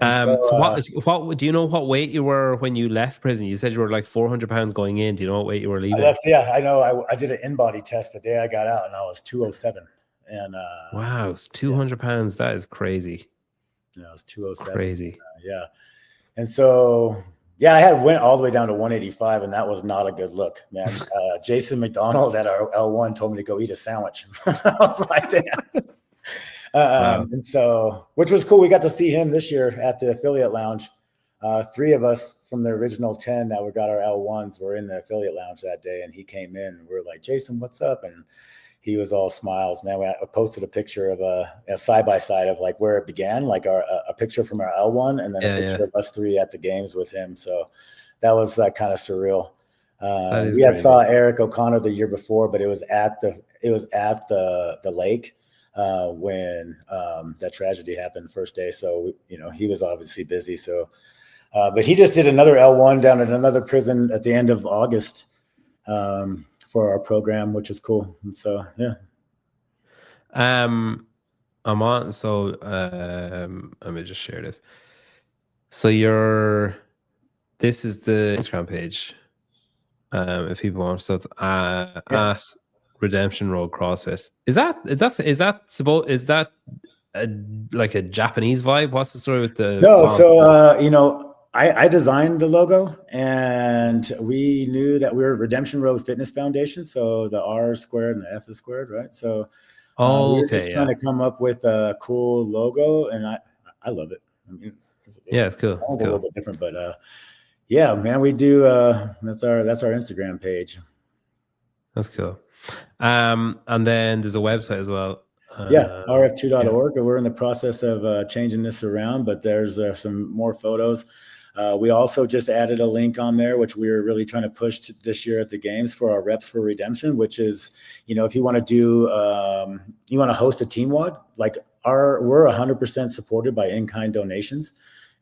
So what do you know? What weight you were when you left prison? You said you were like 400 pounds going in. Do you know what weight you were leaving?
I left. Yeah, I know. I did an in-body test the day I got out, and I was 207. And
wow, it's 200 pounds. That is crazy.
Yeah, it was 207.
Crazy.
Yeah, and so. Yeah, I went all the way down to 185, and that was not a good look, man. Jason McDonald at our L1 told me to go eat a sandwich. I was like, damn. Wow. And so, which was cool. We got to see him this year at the affiliate lounge. 3 of us from the original 10 that we got our L1s were in the affiliate lounge that day, and he came in and we're like, Jason, what's up? And he was all smiles, man. I posted a picture of a side-by-side of like where it began, like a picture from our L1 and then a picture of us 3 at the games with him. So that was kind of surreal. We had saw Eric O'Connor the year before, but it was at the lake when that tragedy happened the first day. So, he was obviously busy. So, but he just did another L1 down at another prison at the end of August for our program, which is cool. And so, yeah.
I'm on. So, let me just share this. So this is the Instagram page. If people want, so it's at Redemption Road CrossFit. Is that like a Japanese vibe? What's the story with the
font? So I designed the logo, and we knew that we were Redemption Road Fitness Foundation, so the R is squared and the F is squared, right? So we were just trying to come up with a cool logo, and I love it. I mean,
it's cool. It's
a little bit different, but yeah, man, we do. That's our Instagram page.
That's cool. And then there's a website as well.
rf2.org. We're in the process of changing this around, but there's some more photos. We also just added a link on there, which we're really trying to push this year at the games for our Reps for Redemption, which is, if you want to do, you want to host a team WOD, like we're 100% supported by in-kind donations.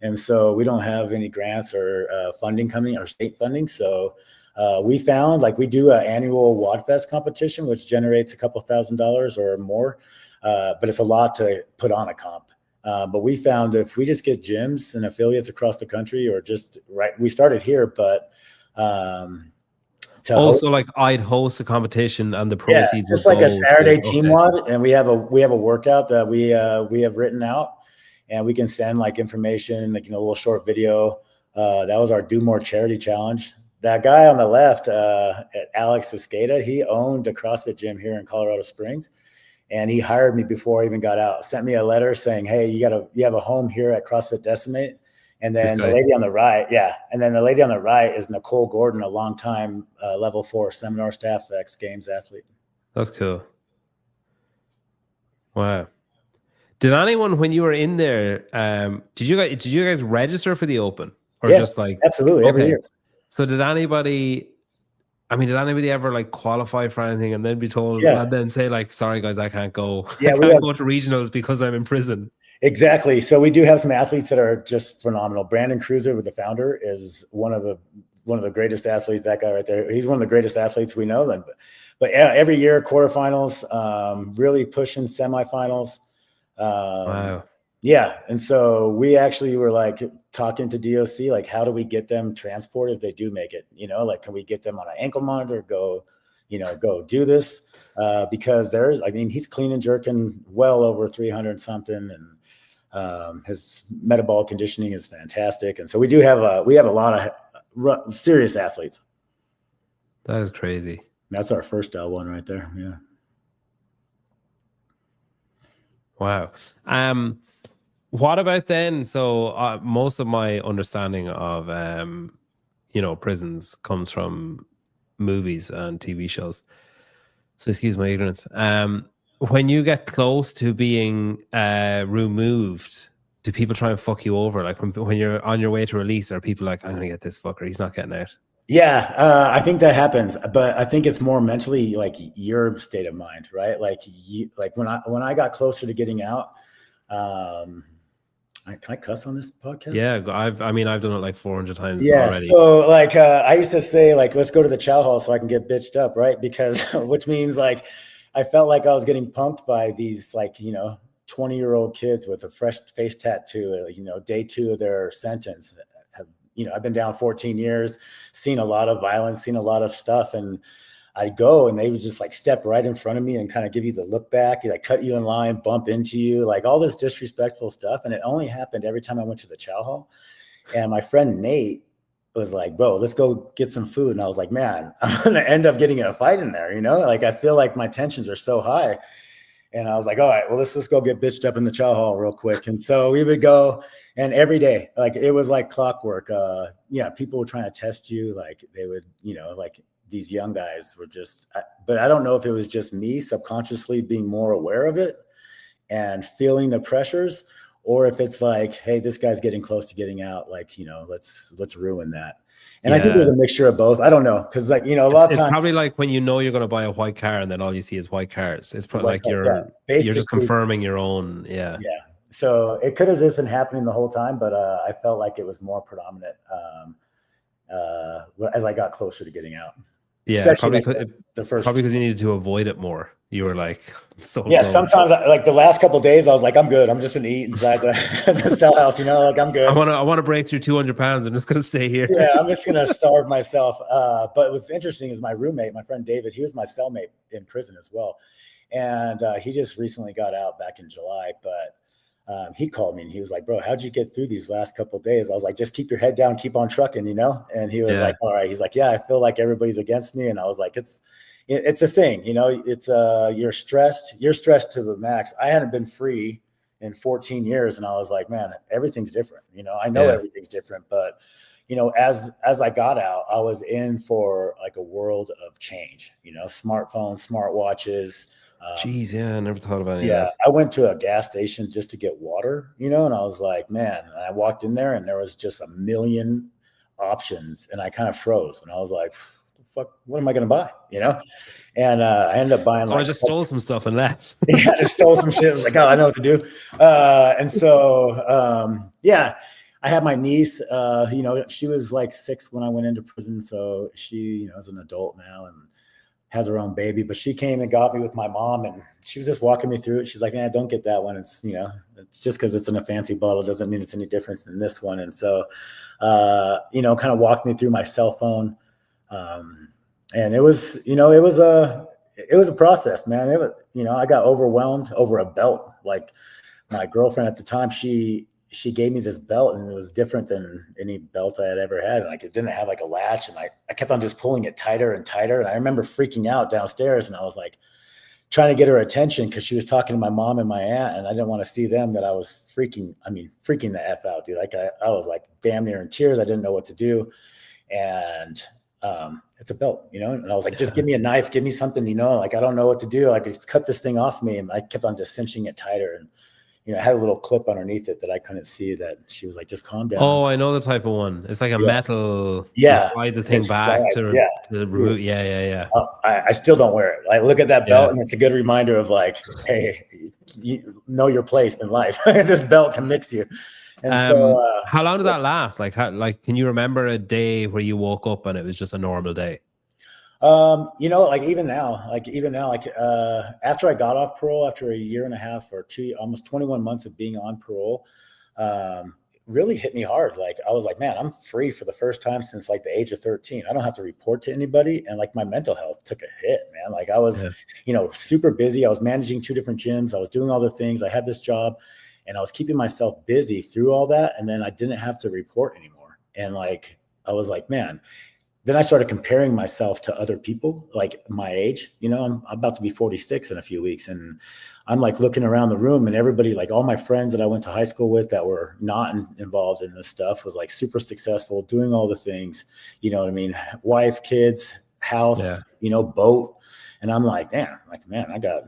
And so we don't have any grants or funding coming, or state funding. So we found, like, we do an annual WOD Fest competition, which generates a couple $1,000s or more, but it's a lot to put on a comp. But we found if we just get gyms and affiliates across the country, or we started here, but
like I'd host a competition and the proceeds.
It's like a Saturday team WOD, and we have a workout that we have written out. And we can send like information, like, a little short video. That was our Do More Charity Challenge. That guy on the left, Alex Escada, he owned a CrossFit gym here in Colorado Springs. And he hired me before I even got out, sent me a letter saying, hey, you have a home here at CrossFit Decimate. And then the lady on the right, is Nicole Gordon, a longtime level 4 seminar staff X Games athlete.
That's cool. Wow. Did anyone, when you were in there, did you guys register for the Open, or just like
absolutely every year?
So did anybody ever like qualify for anything and then be told and then say like, sorry guys, I can't go. I can't go to regionals because I'm in prison?
Exactly. So we do have some athletes that are just phenomenal. Brandon Cruiser, the founder, is one of the greatest athletes. That guy right there, he's one of the greatest athletes we know. But every year, quarterfinals, really pushing semifinals.
Wow.
Yeah. And so we actually were like talking to DOC, like, how do we get them transported if they do make it? Like, can we get them on an ankle monitor, go do this? Because he's clean and jerking well over 300 something, and his metabolic conditioning is fantastic. And so we have a lot of serious athletes.
That is crazy.
That's our first L1 right there. Yeah.
Wow. What about then? So most of my understanding of prisons comes from movies and TV shows. So excuse my ignorance. When you get close to being removed, do people try and fuck you over? Like when you're on your way to release, are people like, I'm gonna get this fucker, he's not getting out?
Yeah, I think that happens, but I think it's more mentally, like, your state of mind, right? Like when I got closer to getting out, can I cuss on this podcast?
Yeah, I've done it like 400 times already.
So like I used to say, like, let's go to the chow hall so I can get bitched up, right? Because which means, like, I felt like I was getting punked by these, like, 20-year-old kids with a fresh face tattoo, day 2 of their sentence. I've been down 14 years, seen a lot of violence, seen a lot of stuff. And I'd go and they would just like step right in front of me and kind of give you the look back, like cut you in line, bump into you, like all this disrespectful stuff. And it only happened every time I went to the chow hall. And my friend Nate was like, bro, let's go get some food. And I was like, man, I'm going to end up getting in a fight in there. Like, I feel like my tensions are so high. And I was like, all right, well, let's just go get bitched up in the chow hall real quick. And so we would go, and every day, like it was like clockwork. Yeah, people were trying to test you. Like they would, like these young guys were just, but I don't know if it was just me subconsciously being more aware of it and feeling the pressures, or if it's like, hey, this guy's getting close to getting out. Like, let's ruin that. And I think there's a mixture of both. I don't know. Cause like, a lot of times.
It's probably like when you're going to buy a white car and then all you see is white cars. It's probably like you're just confirming your own. Yeah.
Yeah. So it could have just been happening the whole time, but I felt like it was more predominant as I got closer to getting out.
Yeah. Especially probably because you needed to avoid it more. You were like,
sometimes like the last couple of days, I was like, I'm good. I'm just going to eat inside the cell house, like I'm good.
I want to break through 200 pounds. I'm just going to stay here.
Yeah, I'm just going to starve myself. But what's interesting is my roommate, my friend David, he was my cellmate in prison as well. And he just recently got out back in July, but he called me and he was like, bro, how'd you get through these last couple of days? I was like, just keep your head down, keep on trucking, And he was like, all right. He's like, yeah, I feel like everybody's against me. And I was like, it's a thing, it's you're stressed to the max. I hadn't been free in 14 years. And I was like, man, everything's different. I know everything's different, but as I got out, I was in for like a world of change, smartphones, smartwatches.
Jeez, yeah, I never thought about it.
Yeah, I went to a gas station just to get water, and I was like, man, and I walked in there and there was just a million options and I kind of froze and I was like, fuck, what am I going to buy? And I ended up buying.
So I just stole some stuff and left.
Yeah, I just stole some shit. I was like, oh, I know what to do. And so, I had my niece, she was like 6 when I went into prison. So she, is an adult now and has her own baby, but she came and got me with my mom and she was just walking me through it. She's like, man, don't get that one. It's, it's just because it's in a fancy bottle doesn't mean it's any different than this one. And so, kind of walked me through my cell phone. And it was a process, man. It was, I got overwhelmed over a belt. Like my girlfriend at the time, she gave me this belt and it was different than any belt I had ever had. Like it didn't have like a latch and I kept on just pulling it tighter and tighter. And I remember freaking out downstairs and I was like trying to get her attention because she was talking to my mom and my aunt and I didn't want to see them that I was freaking the F out, dude. Like I was like damn near in tears. I didn't know what to do. And it's a belt, and I was like, just give me a knife, give me something, like, I don't know what to do. Like just cut this thing off me. And I kept on just cinching it tighter. And, I had a little clip underneath it that I couldn't see that she was like, just calm down.
Oh, I know the type of one. It's like a metal.
Yeah.
You slide the thing back to the root. Yeah.
I still don't wear it. Like look at that belt and it's a good reminder of like, hey, you know your place in life. This belt can mix you. And so
how long did that last? Like can you remember a day where you woke up and it was just a normal day?
Like even now, after I got off parole, after a year and a half or almost 21 months of being on parole, really hit me hard. Like I was like, man, I'm free for the first time since like the age of 13. I don't have to report to anybody. And like my mental health took a hit, man. Like I was, super busy. I was managing 2 different gyms. I was doing all the things. I had this job. And I was keeping myself busy through all that. And then I didn't have to report anymore. And like, I was like, man, then I started comparing myself to other people, like my age, I'm about to be 46 in a few weeks. And I'm like looking around the room and everybody, like all my friends that I went to high school with that were not involved in this stuff was like super successful, doing all the things, wife, kids, house, boat. And I'm like, man, I got,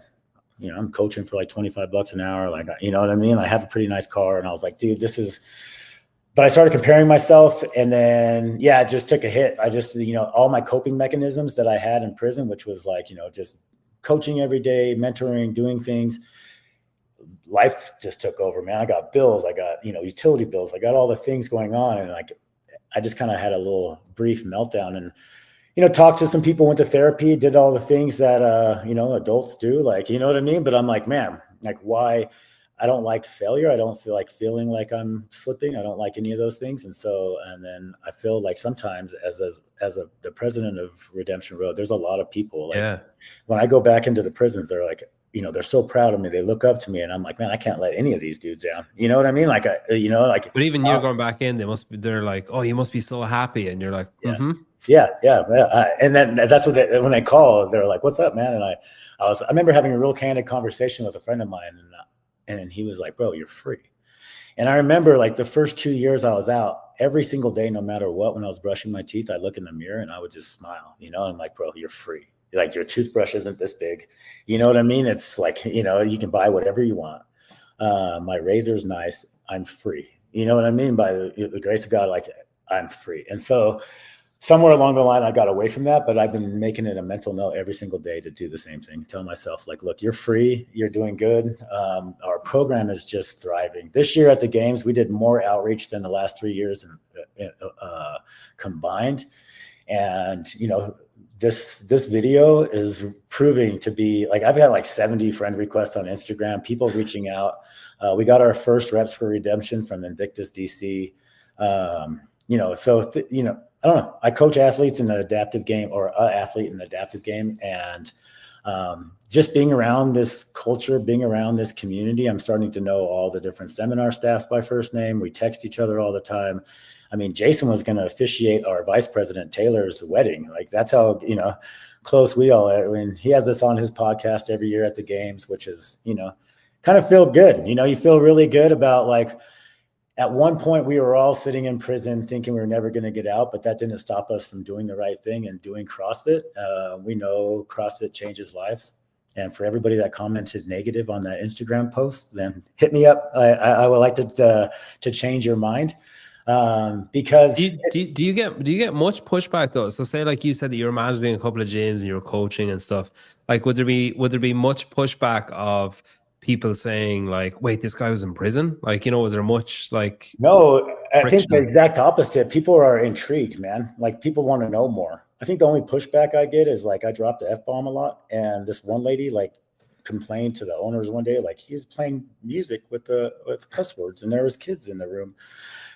I'm coaching for like $25 an hour. Like, you know what I mean? I have a pretty nice car. And I was like, dude, but I started comparing myself and then, it just took a hit. I just, all my coping mechanisms that I had in prison, which was like, just coaching every day, mentoring, doing things, life just took over, man. I got bills. I got, utility bills. I got all the things going on. And like, I just kind of had a little brief meltdown and, talked to some people, went to therapy, did all the things that, adults do, like, you know what I mean? But I'm like, man, like why I don't like failure. I don't feel like feeling like I'm slipping. I don't like any of those things. And then I feel like sometimes as the president of Redemption Road, there's a lot of people like when I go back into the prisons, they're like, they're so proud of me. They look up to me and I'm like, man, I can't let any of these dudes down. You know what I mean? Like,
but even you're going back in, they're like, oh, you must be so happy. And you're like,
Yeah. And then that's what when they call, they're like, "What's up, man?" And I remember having a real candid conversation with a friend of mine, and he was like, "Bro, you're free." And I remember like the first 2 years I was out, every single day, no matter what, when I was brushing my teeth, I'd look in the mirror and I would just smile, and I'm like, "Bro, you're free. Like your toothbrush isn't this big." You know what I mean? It's like, you can buy whatever you want. My razor's nice. I'm free. You know what I mean? By the grace of God, like I'm free. And so somewhere along the line, I got away from that, but I've been making it a mental note every single day to do the same thing. Tell myself, like, look, you're free. You're doing good. Our program is just thriving. This year at the games, we did more outreach than the last 3 years combined. And, this video is proving to be like, I've got like 70 friend requests on Instagram, people reaching out. We got our first reps for redemption from Invictus DC. I don't know. I coach athletes in the adaptive game, or an athlete in the adaptive game. And just being around this culture, being around this community, I'm starting to know all the different seminar staffs by first name. We text each other all the time. I mean, Jason was going to officiate our vice president Taylor's wedding. Like that's how, close we all are. I mean, he has this on his podcast every year at the games, which is, kind of feel good. You feel really good about like, at one point we were all sitting in prison thinking we were never going to get out, but that didn't stop us from doing the right thing and doing CrossFit. We know CrossFit changes lives. And for everybody that commented negative on that Instagram post, then hit me up. I would like to change your mind. Because
do you get much pushback though? So say like you said that you were managing a couple of gyms and you were coaching and stuff. Like would there be much pushback of people saying like, wait, this guy was in prison? Like, was there much like
no,
friction?
I think the exact opposite. People are intrigued, man. Like people want to know more. I think the only pushback I get is like I drop the F-bomb a lot. And this one lady like complained to the owners one day, like he's playing music with cuss words and there was kids in the room.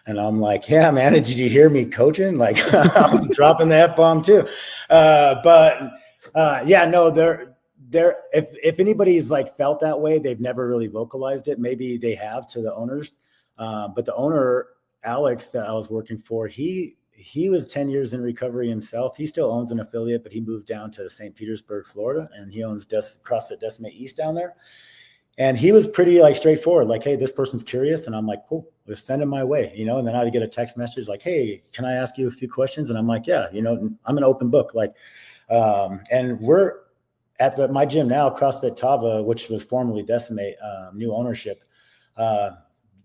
And I'm like, yeah, man, did you hear me coaching? Like I was dropping the F-bomb too. Yeah, no, if anybody's like felt that way, they've never really vocalized it. Maybe they have to the owners. But the owner, Alex, that I was working for, he was 10 years in recovery himself. He still owns an affiliate, but he moved down to St. Petersburg, Florida, and he owns CrossFit Decimate East down there. And he was pretty like straightforward, like, hey, this person's curious. And I'm like, cool, let's send him my way, and then I'd get a text message like, hey, can I ask you a few questions? And I'm like, yeah, I'm an open book. Like, and we're at my gym now, CrossFit Tava, which was formerly Decimate, new ownership.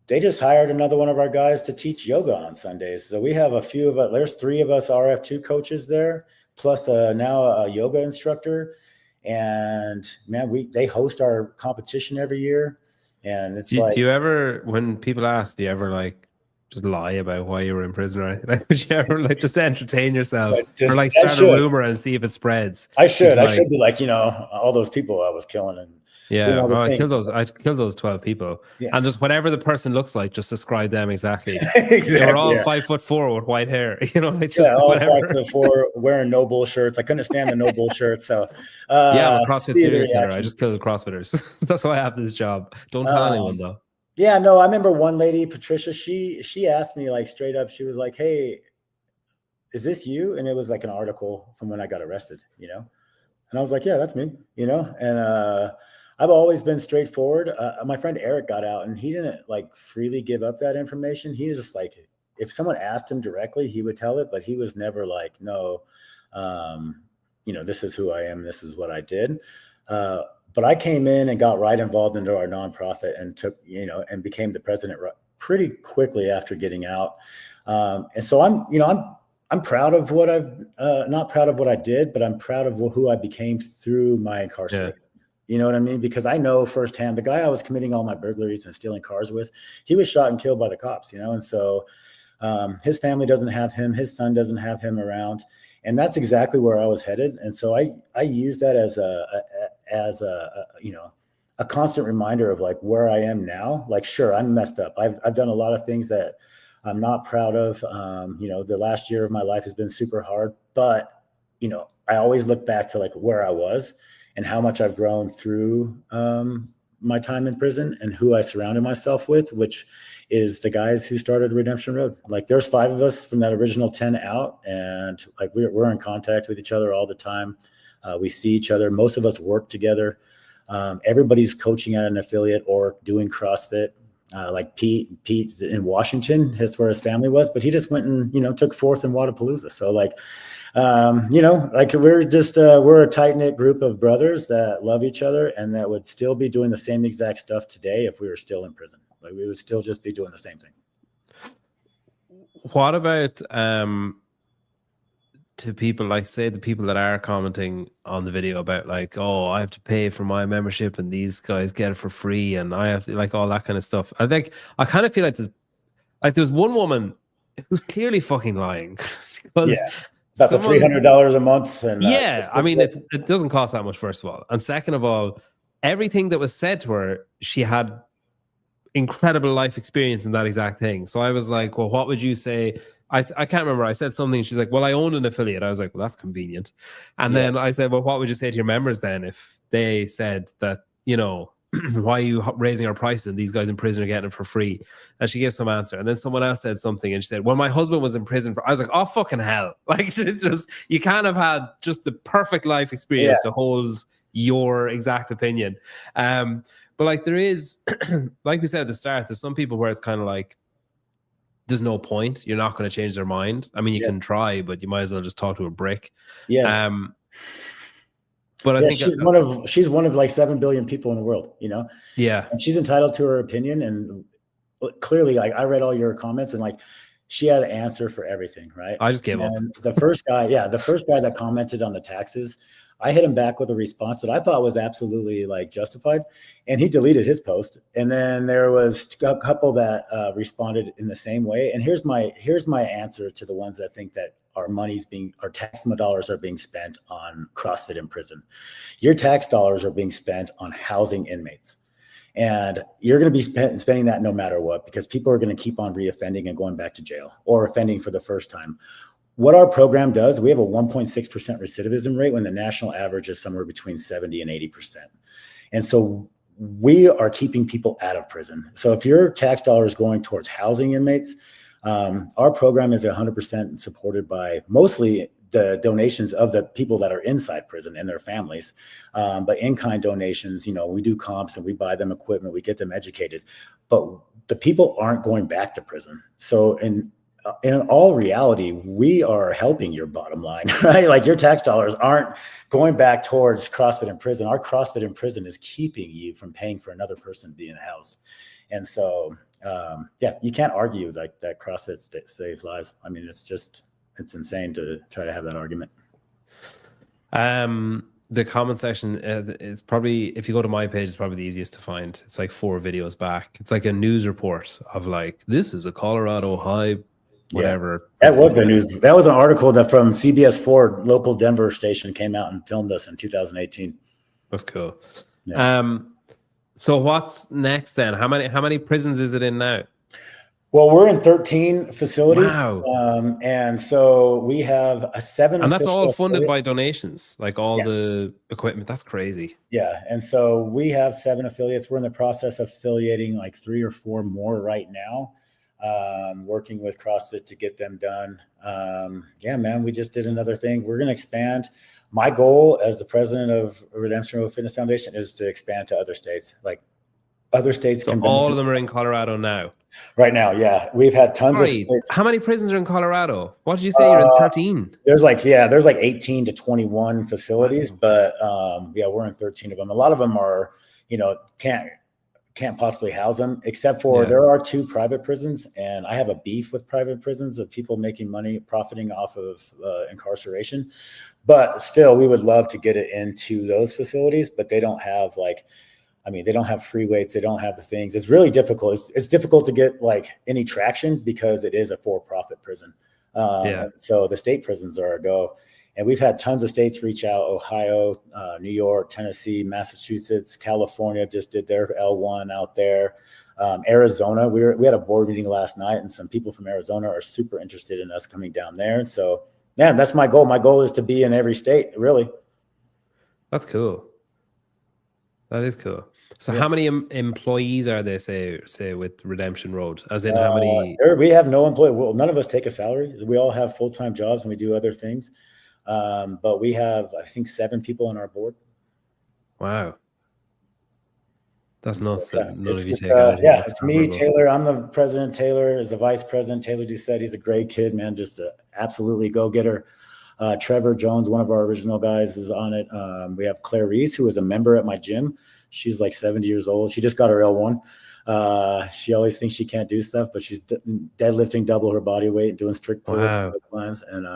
They just hired another one of our guys to teach yoga on Sundays. So we have a few of us, there's 3 of us RF2 coaches there, plus now a yoga instructor. And man, they host our competition every year. And it's
do you ever, when people ask, do you ever like just lie about why you were in prison or anything? Like, would you ever like just entertain yourself or like start a rumor and see if it spreads?
I should be like, all those people I was killing and
yeah, I killed those 12 people. Yeah. And just whatever the person looks like, just describe them exactly. Exactly. They were all 5'4" with white hair, like just
all 5'4", wearing no bull shirts. I couldn't stand the no bull shirts. So
yeah, I'm a CrossFit serial killer. I just killed CrossFitters. That's why I have this job. Don't tell anyone though.
Yeah, no, I remember one lady, Patricia, she asked me like straight up, she was like, hey, is this you? And it was like an article from when I got arrested, and I was like, yeah, that's me, and I've always been straightforward. My friend Eric got out and he didn't like freely give up that information. He was just like, if someone asked him directly, he would tell it, but he was never like, no, this is who I am. This is what I did. But I came in and got right involved into our nonprofit and took, and became the president pretty quickly after getting out. And so I'm proud of what not proud of what I did, but I'm proud of who I became through my incarceration. Yeah. You know what I mean? Because I know firsthand the guy I was committing all my burglaries and stealing cars with, he was shot and killed by the cops, and so his family doesn't have him, his son doesn't have him around. And that's exactly where I was headed. And so I use that as a constant reminder of like where I am now. Like, sure, I'm messed up. I've done a lot of things that I'm not proud of. The last year of my life has been super hard, but, I always look back to like where I was and how much I've grown through my time in prison and who I surrounded myself with, which is the guys who started Redemption Road. Like there's 5 of us from that original 10 out, and like we're in contact with each other all the time. We see each other. Most of us work together. Everybody's coaching at an affiliate or doing CrossFit. Like Pete's in Washington, that's where his family was, but he just went and, took 4th in Wadapalooza. So like, like we're just, we're a tight knit group of brothers that love each other and that would still be doing the same exact stuff today if we were still in prison. Like we would still just be doing the same thing.
What about, to people, like say the people that are commenting on the video about like, oh, I have to pay for my membership and these guys get it for free and I have to, like, all that kind of stuff. I kind of feel like there's one woman who's clearly fucking lying.
About the $300 a month. And
I mean, it doesn't cost that much, first of all. And second of all, everything that was said to her, she had incredible life experience in that exact thing. So I was like, well, what would you say? I can't remember. I said something. She's like, well, I own an affiliate. I was like, well, that's convenient. And then I said, well, what would you say to your members then if they said that, why are you raising our prices and these guys in prison are getting it for free? And she gave some answer. And then someone else said something and she said, well, my husband was in prison I was like, oh, fucking hell. Like, there's just, you can't have had just the perfect life experience to hold your exact opinion. But like there is, like we said at the start, there's some people where it's kind of like, there's no point. You're not going to change their mind. I mean, you can try, but you might as well just talk to a brick.
Yeah.
But I think
she's one of like 7 billion people in the world,
Yeah.
And she's entitled to her opinion. And clearly, like I read all your comments and like she had an answer for everything, right?
I just gave up.
The first guy that commented on the taxes, I hit him back with a response that I thought was absolutely like justified, and he deleted his post. And then there was a couple that responded in the same way. And here's my answer to the ones that think that our tax dollars are being spent on CrossFit in prison. Your tax dollars are being spent on housing inmates. And you're going to be spending that no matter what, because people are going to keep on reoffending and going back to jail or offending for the first time. What our program does, we have a 1.6% recidivism rate when the national average is somewhere between 70 and 80%. And so we are keeping people out of prison. So if your tax dollar is going towards housing inmates, our program is 100% supported by mostly the donations of the people that are inside prison and their families. But in-kind donations, we do comps and we buy them equipment, we get them educated, but the people aren't going back to prison. So in all reality, we are helping your bottom line, right? Like your tax dollars aren't going back towards CrossFit in prison. Our CrossFit in prison is keeping you from paying for another person being housed. And so, you can't argue like that CrossFit saves lives. I mean, it's insane to try to have that argument.
The comment section is probably, if you go to my page, it's probably the easiest to find. It's like 4 videos back. It's like a news report of like, this is a Colorado high whatever.
Yeah, that was the news. That was an article that from CBS 4 local Denver station came out and filmed us in 2018.
That's cool.
Yeah.
So what's next then? How many prisons is it in now?
Well, we're in 13 facilities.
Wow.
And so we have a 7.
And that's all funded by donations, like all the equipment. That's crazy.
Yeah. And so we have 7 affiliates. We're in the process of affiliating like 3 or 4 more right now. Working with CrossFit to get them done. Man, we just did another thing. We're going to expand. My goal as the president of Redemption Road Fitness Foundation is to expand to other states. Like other states
can benefit. All of them are in Colorado now.
Right now, yeah. We've had tons of states.
How many prisons are in Colorado? What did you say? You're in 13?
There's like 18 to 21 facilities, but we're in 13 of them. A lot of them are, can't possibly house them, except for there are 2 private prisons, and I have a beef with private prisons of people making money, profiting off of incarceration. But still, we would love to get it into those facilities, but they don't have they don't have free weights. They don't have the things. It's really difficult. It's difficult to get like any traction because it is a for-profit prison. So the state prisons are a go. And we've had tons of states reach out: Ohio, New York, Tennessee, Massachusetts, California just did their L1 out there. Arizona, we had a board meeting last night, and some people from Arizona are super interested in us coming down there. And so, that's my goal. My goal is to be in every state, really.
That's cool. That is cool. So how many employees are they, say with Redemption Road? As in how many?
We have no employee. Well, none of us take a salary. We all have full-time jobs and we do other things. But we have, I think, 7 people on our board.
Wow. That's nuts
So,
that none of you
just,
take anything.
yeah, it's me, Taylor. I'm the president. Taylor is the vice president. Taylor Doucette, he's a great kid, man. Just absolutely go-getter. Trevor Jones, one of our original guys, is on it. We have Claire Reese, who is a member at my gym. She's like 70 years old. She just got her L1. She always thinks she can't do stuff, but she's deadlifting double her body weight and doing strict pull-ups times. And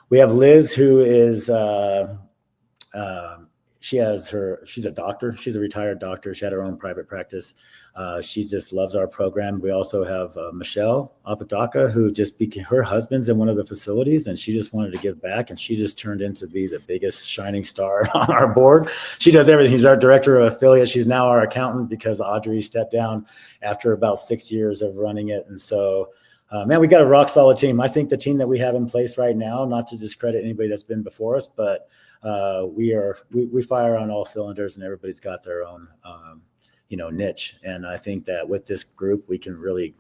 we have Liz, who is she's a doctor. She's a retired doctor. She had her own private practice. She just loves our program. We also have Michelle Apodaca, who just became, her husband's in one of the facilities, and she just wanted to give back, and she just turned into be the biggest shining star on our board. She does everything. She's our director of affiliate. She's now our accountant because Audrey stepped down after about 6 years of running it. And so, man, we got a rock solid team. I think the team that we have in place right now, not to discredit anybody that's been before us, but we fire on all cylinders, and everybody's got their own niche. And I think that with this group, we can really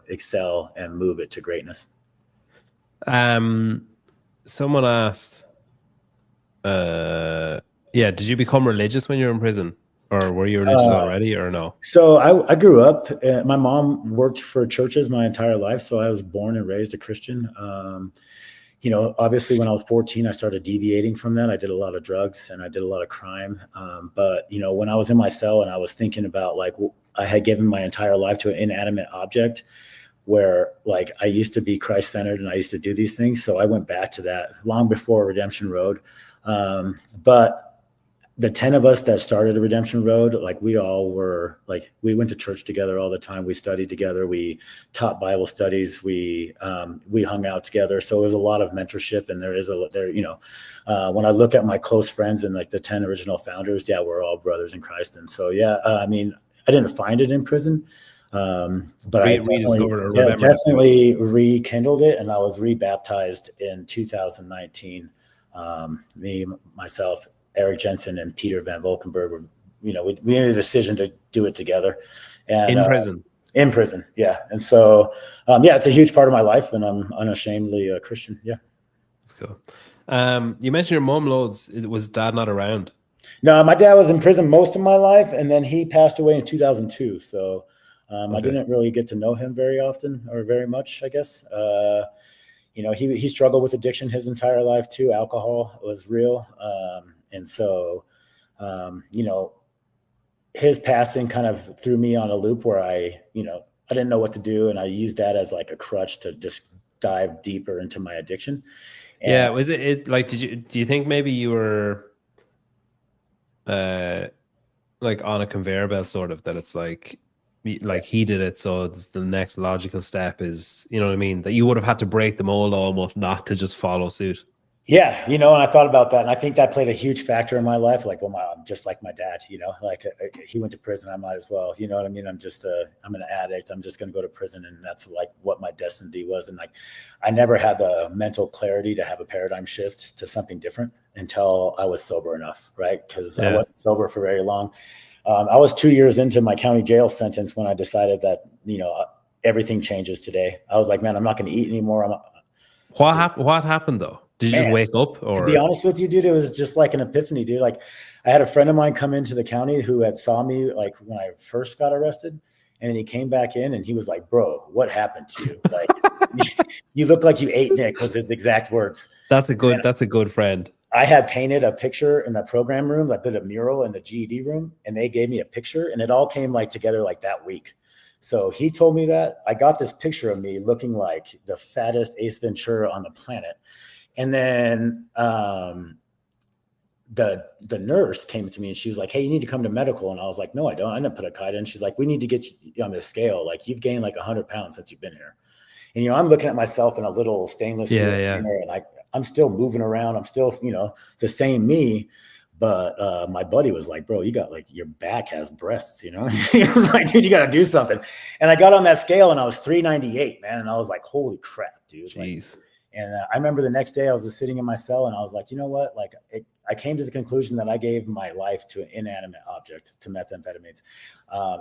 excel and move it to greatness.
Someone asked, did you become religious when you were in prison, or were you religious already, or no?
So I grew up, my mom worked for churches my entire life, so I was born and raised a Christian. Obviously when I was 14, I started deviating from that. I did a lot of drugs and I did a lot of crime. But when I was in my cell and I was thinking about, like, I had given my entire life to an inanimate object where, like, I used to be Christ-centered and I used to do these things. So I went back to that long before Redemption Road. But the 10 of us that started a Redemption Road, like, we all were, like, we went to church together all the time. We studied together. We taught Bible studies. We hung out together. So it was a lot of mentorship. And when I look at my close friends and, like, the 10 original founders, yeah, we're all brothers in Christ. And so, yeah, I didn't find it in prison, but I definitely rekindled it. And I was rebaptized in 2019. Me, myself, Eric Jensen, and Peter Van Volkenberg we made a decision to do it together. And in prison. Yeah. And so, it's a huge part of my life, and I'm unashamedly a Christian. Yeah.
That's cool. You mentioned your mom loads. Was dad not around?
No, my dad was in prison most of my life, and then he passed away in 2002. So I didn't really get to know him very often, or very much, I guess. He struggled with addiction his entire life too. Alcohol was real. And so, his passing kind of threw me on a loop where I didn't know what to do. And I used that as, like, a crutch to just dive deeper into my addiction. And
was it like, do you think maybe you were, like, on a conveyor belt, sort of, that it's like he did it, so it's the next logical step is, you know what I mean, that you would have had to break the mold almost not to just follow suit?
Yeah, and I thought about that, and I think that played a huge factor in my life. Like, well, I'm just like my dad, like, he went to prison, I might as well. You know what I mean? I'm an addict. I'm just going to go to prison, and that's, like, what my destiny was. And, like, I never had the mental clarity to have a paradigm shift to something different until I was sober enough, right? Because I wasn't sober for very long. I was 2 years into my county jail sentence when I decided that, everything changes today. I was like, man, I'm not going to eat anymore.
What happened though? Did you just wake up? Or,
to be honest with you, dude, it was just like an epiphany, dude. Like, I had a friend of mine come into the county who had saw me, like, when I first got arrested, and he came back in and he was like, bro, what happened to you? Like, you look like you ate Nick, was his exact words.
That's a good friend.
I had painted a picture in the program room. I did a mural in the GED room, and they gave me a picture, and it all came, like, together, like, that week. So he told me that. I got this picture of me looking like the fattest Ace Ventura on the planet. And then the nurse came to me and she was like, hey, you need to come to medical. And I was like, no, I don't. I didn't put a kite in. She's like, we need to get you on the scale. Like, you've gained like 100 pounds since you've been here. And, I'm looking at myself in a little stainless steel mirror, and I'm still moving around. I'm still, the same me. But my buddy was like, bro, you got, like, your back has breasts, He was like, dude, you got to do something. And I got on that scale and I was 398, man. And I was like, holy crap, dude.
Jeez.
And I remember the next day I was just sitting in my cell and I was like, you know what? Like, I came to the conclusion that I gave my life to an inanimate object, to methamphetamines.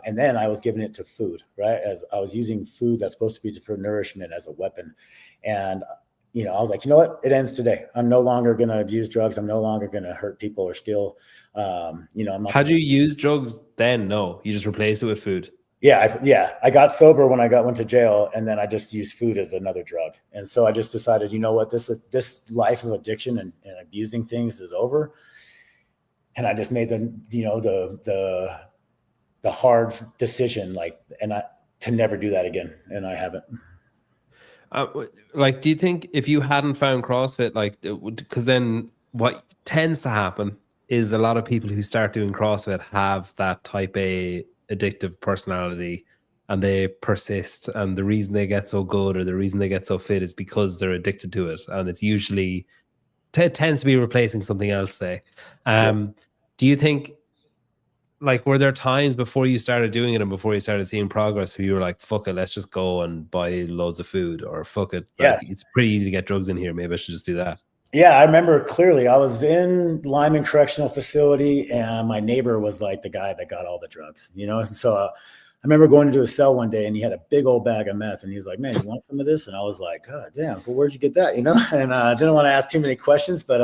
And then I was giving it to food, right? As I was using food that's supposed to be for nourishment as a weapon. And, I was like, you know what? It ends today. I'm no longer going to abuse drugs. I'm no longer going to hurt people or steal. I'm not.
How'd you use drugs then? No, you just replaced it with food.
I got sober when I went to jail, and then I just used food as another drug. And so I just decided, you know what, this life of addiction and abusing things is over. And I just made the hard decision, to never do that again. And I haven't.
Do you think if you hadn't found CrossFit, because then what tends to happen is a lot of people who start doing CrossFit have that type A addictive personality, and they persist, and the reason they get so good or the reason they get so fit is because they're addicted to it, and it's usually tends to be replacing something else, say. Do you think, were there times before you started doing it and before you started seeing progress where you were like, fuck it, let's just go and buy loads of food, or fuck it, it's pretty easy to get drugs in here, maybe I should just do that?
Yeah, I remember clearly. I was in Lyman Correctional Facility, and my neighbor was like the guy that got all the drugs, And so I remember going into a cell one day, and he had a big old bag of meth, and he was like, "Man, you want some of this?" And I was like, "God damn, well, where'd you get that?" And I didn't want to ask too many questions, but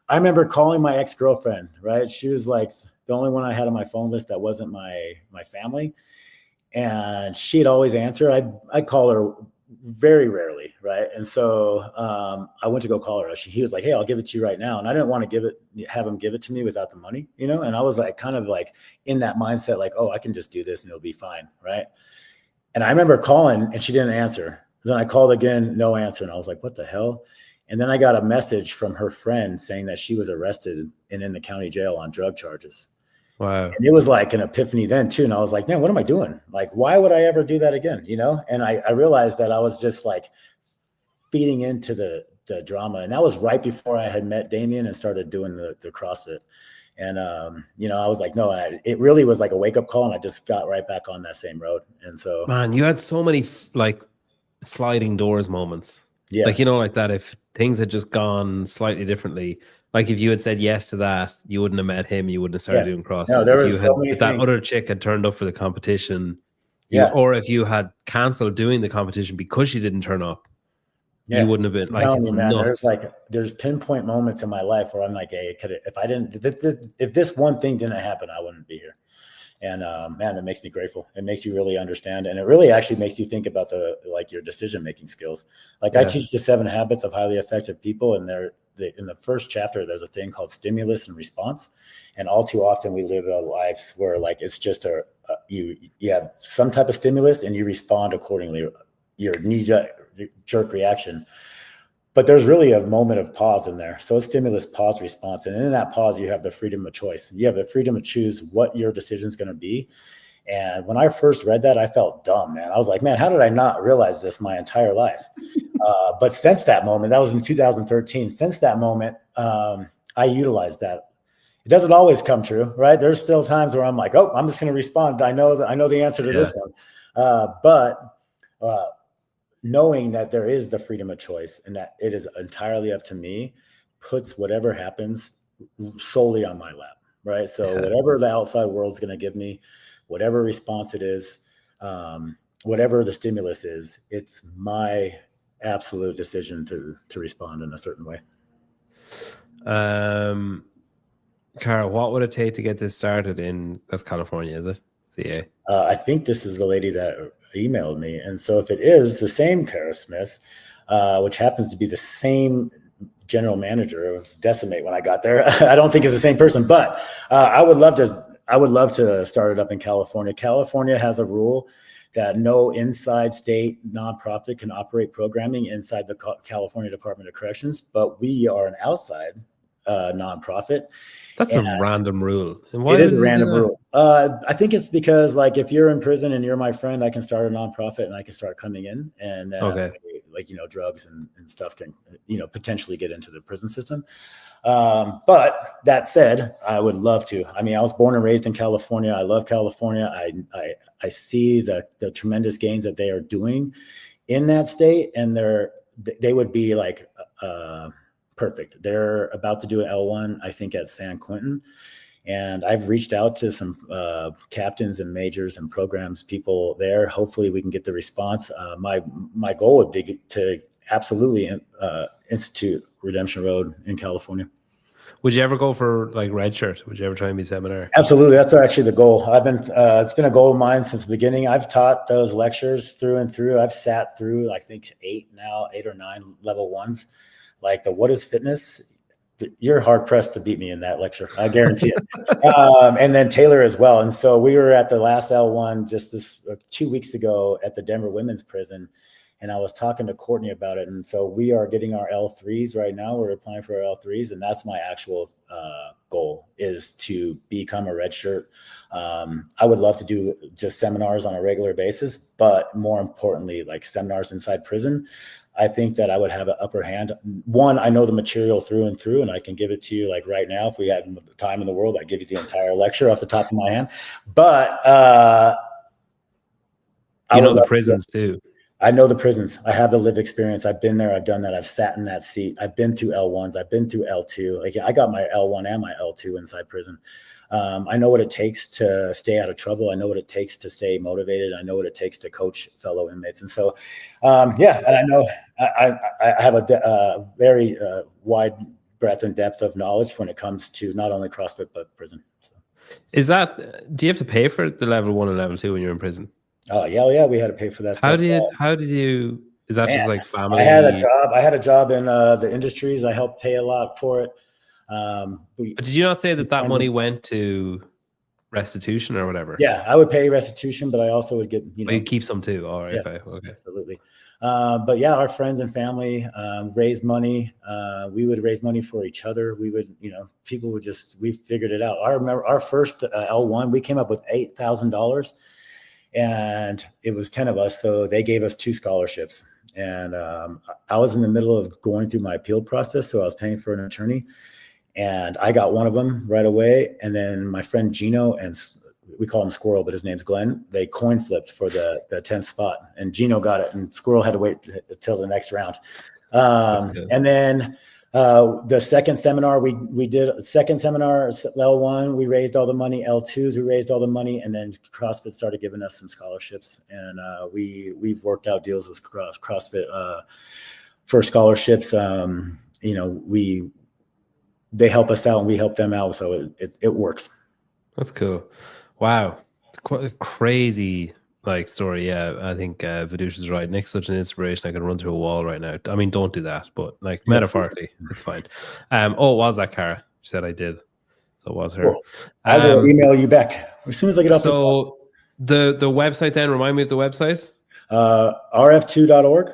I remember calling my ex-girlfriend. Right, she was like the only one I had on my phone list that wasn't my family, and she'd always answer. I'd call her very rarely, right? And so I went to go call her. He was like, "Hey, I'll give it to you right now," and I didn't want to have him give it to me without the money, And I was like, kind of like in that mindset, like, "Oh, I can just do this and it'll be fine," right? And I remember calling, and she didn't answer. Then I called again, no answer, and I was like, "What the hell?" And then I got a message from her friend saying that she was arrested and in the county jail on drug charges.
Wow.
And it was like an epiphany then too. And I was like, man, what am I doing? Like, why would I ever do that again? And I realized that I was just like feeding into the drama. And that was right before I had met Damien and started doing the CrossFit. And, I was like, no, it really was like a wake up call. And I just got right back on that same road. And so,
man, you had so many sliding doors moments.
Yeah.
Like that, if things had just gone slightly differently, like if you had said yes to that, you wouldn't have met him. You wouldn't have started doing CrossFit.
No, there was so many
if that other chick had turned up for the competition, or if you had canceled doing the competition because she didn't turn up, you wouldn't have been.
It's nuts. There's pinpoint moments in my life where I'm like, hey, if this one thing didn't happen, I wouldn't be here. And man, it makes me grateful. It makes you really understand, and it really actually makes you think about your decision making skills. I teach the 7 habits of highly effective people, and in the first chapter, there's a thing called stimulus and response. And all too often we live our lives where it's just you have some type of stimulus and you respond accordingly, your knee-jerk reaction. But there's really a moment of pause in there. So a stimulus, pause, response. And in that pause, you have the freedom of choice. You have the freedom to choose what your decision is going to be. And when I first read that, I felt dumb, man. I was like, man, how did I not realize this my entire life? But since that moment, that was in 2013. Since that moment, I utilized that. It doesn't always come true, right? There's still times where I'm like, oh, I'm just going to respond. I know the answer to this one. But knowing that there is the freedom of choice and that it is entirely up to me puts whatever happens solely on my lap, right? So whatever the outside world's going to give me, whatever response it is, whatever the stimulus is, it's my absolute decision to respond in a certain way.
Carl, what would it take to get this started that's California, is it? CA?
I think this is the lady that emailed me. And so if it is the same Kara Smith, which happens to be the same general manager of Decimate when I got there, I don't think it's the same person, but I would love to start it up in California. California has a rule that no inside state nonprofit can operate programming inside the California Department of Corrections, but we are an outside nonprofit.
That's a random rule.
It is a random rule. I think it's because if you're in prison and you're my friend, I can start a nonprofit and I can start coming in, and drugs and stuff can potentially get into the prison system. But that said, I would love to. I mean, I was born and raised in California. I love California. I see the tremendous gains that they are doing in that state, and they would be perfect. They're about to do an L1, I think, at San Quentin. And I've reached out to some captains and majors and programs people there. Hopefully we can get the response. My goal would be to absolutely institute Redemption Road in California.
Would you ever go for like red shirt? Would you ever try and be seminar?
Absolutely. That's actually the goal. It's been a goal of mine since the beginning. I've taught those lectures through and through. I've sat through, I think 8 or 9 level 1s. Like the what is fitness? You're hard pressed to beat me in that lecture. I guarantee it. And then Taylor as well. And so we were at the last L1 just 2 weeks ago at the Denver Women's Prison. And I was talking to Courtney about it. And so we are getting our L3s right now. We're applying for our L3s. And that's my actual goal, is to become a red shirt. I would love to do just seminars on a regular basis, but more importantly, like seminars inside prison. I think that I would have an upper hand. One, I know the material through and through, and I can give it to you like right now. If we had the time in the world, I'd give you the entire lecture off the top of my hand. But
you know the prisons too.
I know the prisons. I have the live experience. I've been there. I've done that. I've sat in that seat. I've been through L1s. I've been through L2. Like I got my L1 and my L2 inside prison. I know what it takes to stay out of trouble. I know what it takes to stay motivated. I know what it takes to coach fellow inmates. And so, and I know I have a very wide breadth and depth of knowledge when it comes to not only CrossFit, but prison. So.
Do you have to pay for the level 1 and level 2 when you're in prison?
Oh yeah, we had to pay for that.
How did you? Is that just like family?
I had a job in the industries. I helped pay a lot for it.
But did you not say that money went to restitution or whatever?
Yeah, I would pay restitution, but I also would get
you keep some too. All right,
yeah,
okay,
absolutely. But yeah, our friends and family raised money. We would raise money for each other. We would, people would we figured it out. I remember our first L1, we came up with $8,000. And it was 10 of us. So they gave us 2 scholarships. And I was in the middle of going through my appeal process. So I was paying for an attorney. And I got one of them right away. And then my friend Gino, and we call him Squirrel, but his name's Glenn, they coin flipped for the 10th spot. And Gino got it. And Squirrel had to wait until the next round. And then the second seminar we did, second seminar, L1, we raised all the money. L2s, we raised all the money. And then CrossFit started giving us some scholarships. And we've worked out deals with CrossFit for scholarships. They help us out and we help them out. So it works.
That's cool. Wow. It's quite a crazy story. Yeah, I think Vidusha is right. Nick's such an inspiration. I could run through a wall right now. I mean, don't do that, but metaphorically, it's fine. It was that Cara. She said I did. So it was her.
Cool. I will email you back as soon as I get off.
So the website then, remind me of the website.
rf2.org.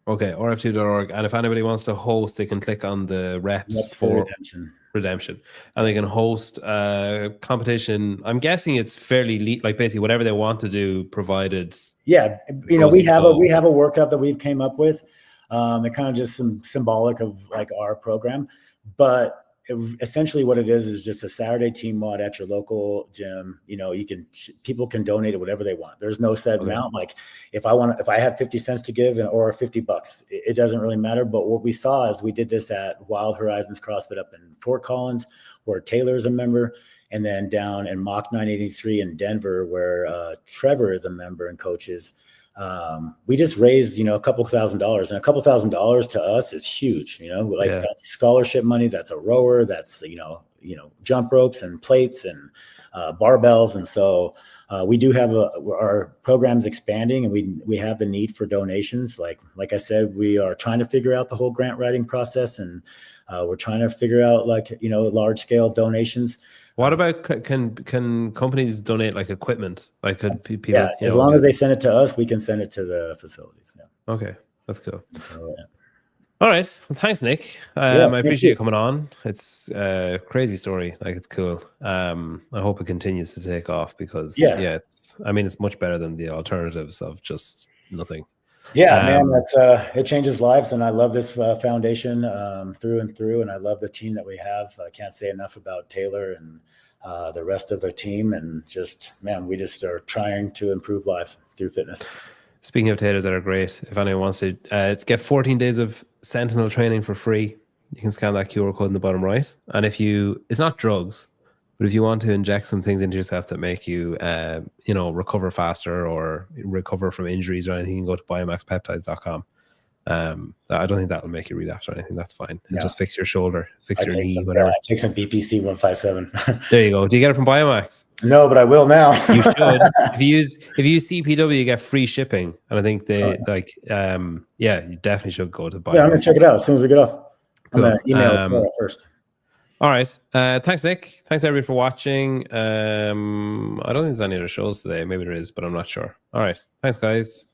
Okay, rf2.org. And if anybody wants to host, they can click on the reps for Redemption. And they can host a competition. I'm guessing it's fairly basically whatever they want to do, provided.
Yeah, we have a workout that we've came up with. It kind of just some symbolic of our program, but essentially what it is just a Saturday team mod at your local gym. People can donate it whatever they want. There's no set amount. Like if I have 50 cents to give or $50, it doesn't really matter. But what we saw is we did this at Wild Horizons CrossFit up in Fort Collins, where Taylor's a member, and then down in Mach 983 in Denver, where Trevor is a member and coaches. We just raised, a couple $1,000, and a couple $1,000 to us is huge. That's scholarship money. That's a rower. That's, jump ropes and plates and barbells. And so we do have our program's expanding, and we have the need for donations. Like I said, we are trying to figure out the whole grant writing process, and we're trying to figure out large scale donations.
What about can companies donate equipment? Could people?
Yeah, as long as they send it to us, we can send it to the facilities. Yeah.
Okay, that's cool.
So, yeah.
All right. Well, thanks, Nick. I appreciate you coming on. It's a crazy story. It's cool. I hope it continues to take off because it's much better than the alternatives of just nothing.
Yeah, man, it changes lives, and I love this foundation through and through, and I love the team that we have. I can't say enough about Taylor and the rest of the team, and we just are trying to improve lives through fitness.
Speaking of Taylors that are great, if anyone wants to get 14 days of Sentinel training for free, You can scan that QR code in the bottom right. And it's not drugs, but if you want to inject some things into yourself that make you, recover faster or recover from injuries or anything, you can go to biomaxpeptides.com. I don't think that will make you relapse or anything. That's fine. It'll just fix your shoulder, fix your knee, whatever.
I take some BPC 157.
There you go. Do you get it from Biomax?
No, but I will now.
You should. If you use CPW, you get free shipping, and I think they you definitely should go to Biomax.
Yeah, I'm gonna check it out as soon as we get off.
Cool.
I'm gonna email Clara first.
All right. Thanks, Nick. Thanks everybody for watching. I don't think there's any other shows today. Maybe there is, but I'm not sure. All right. Thanks, guys.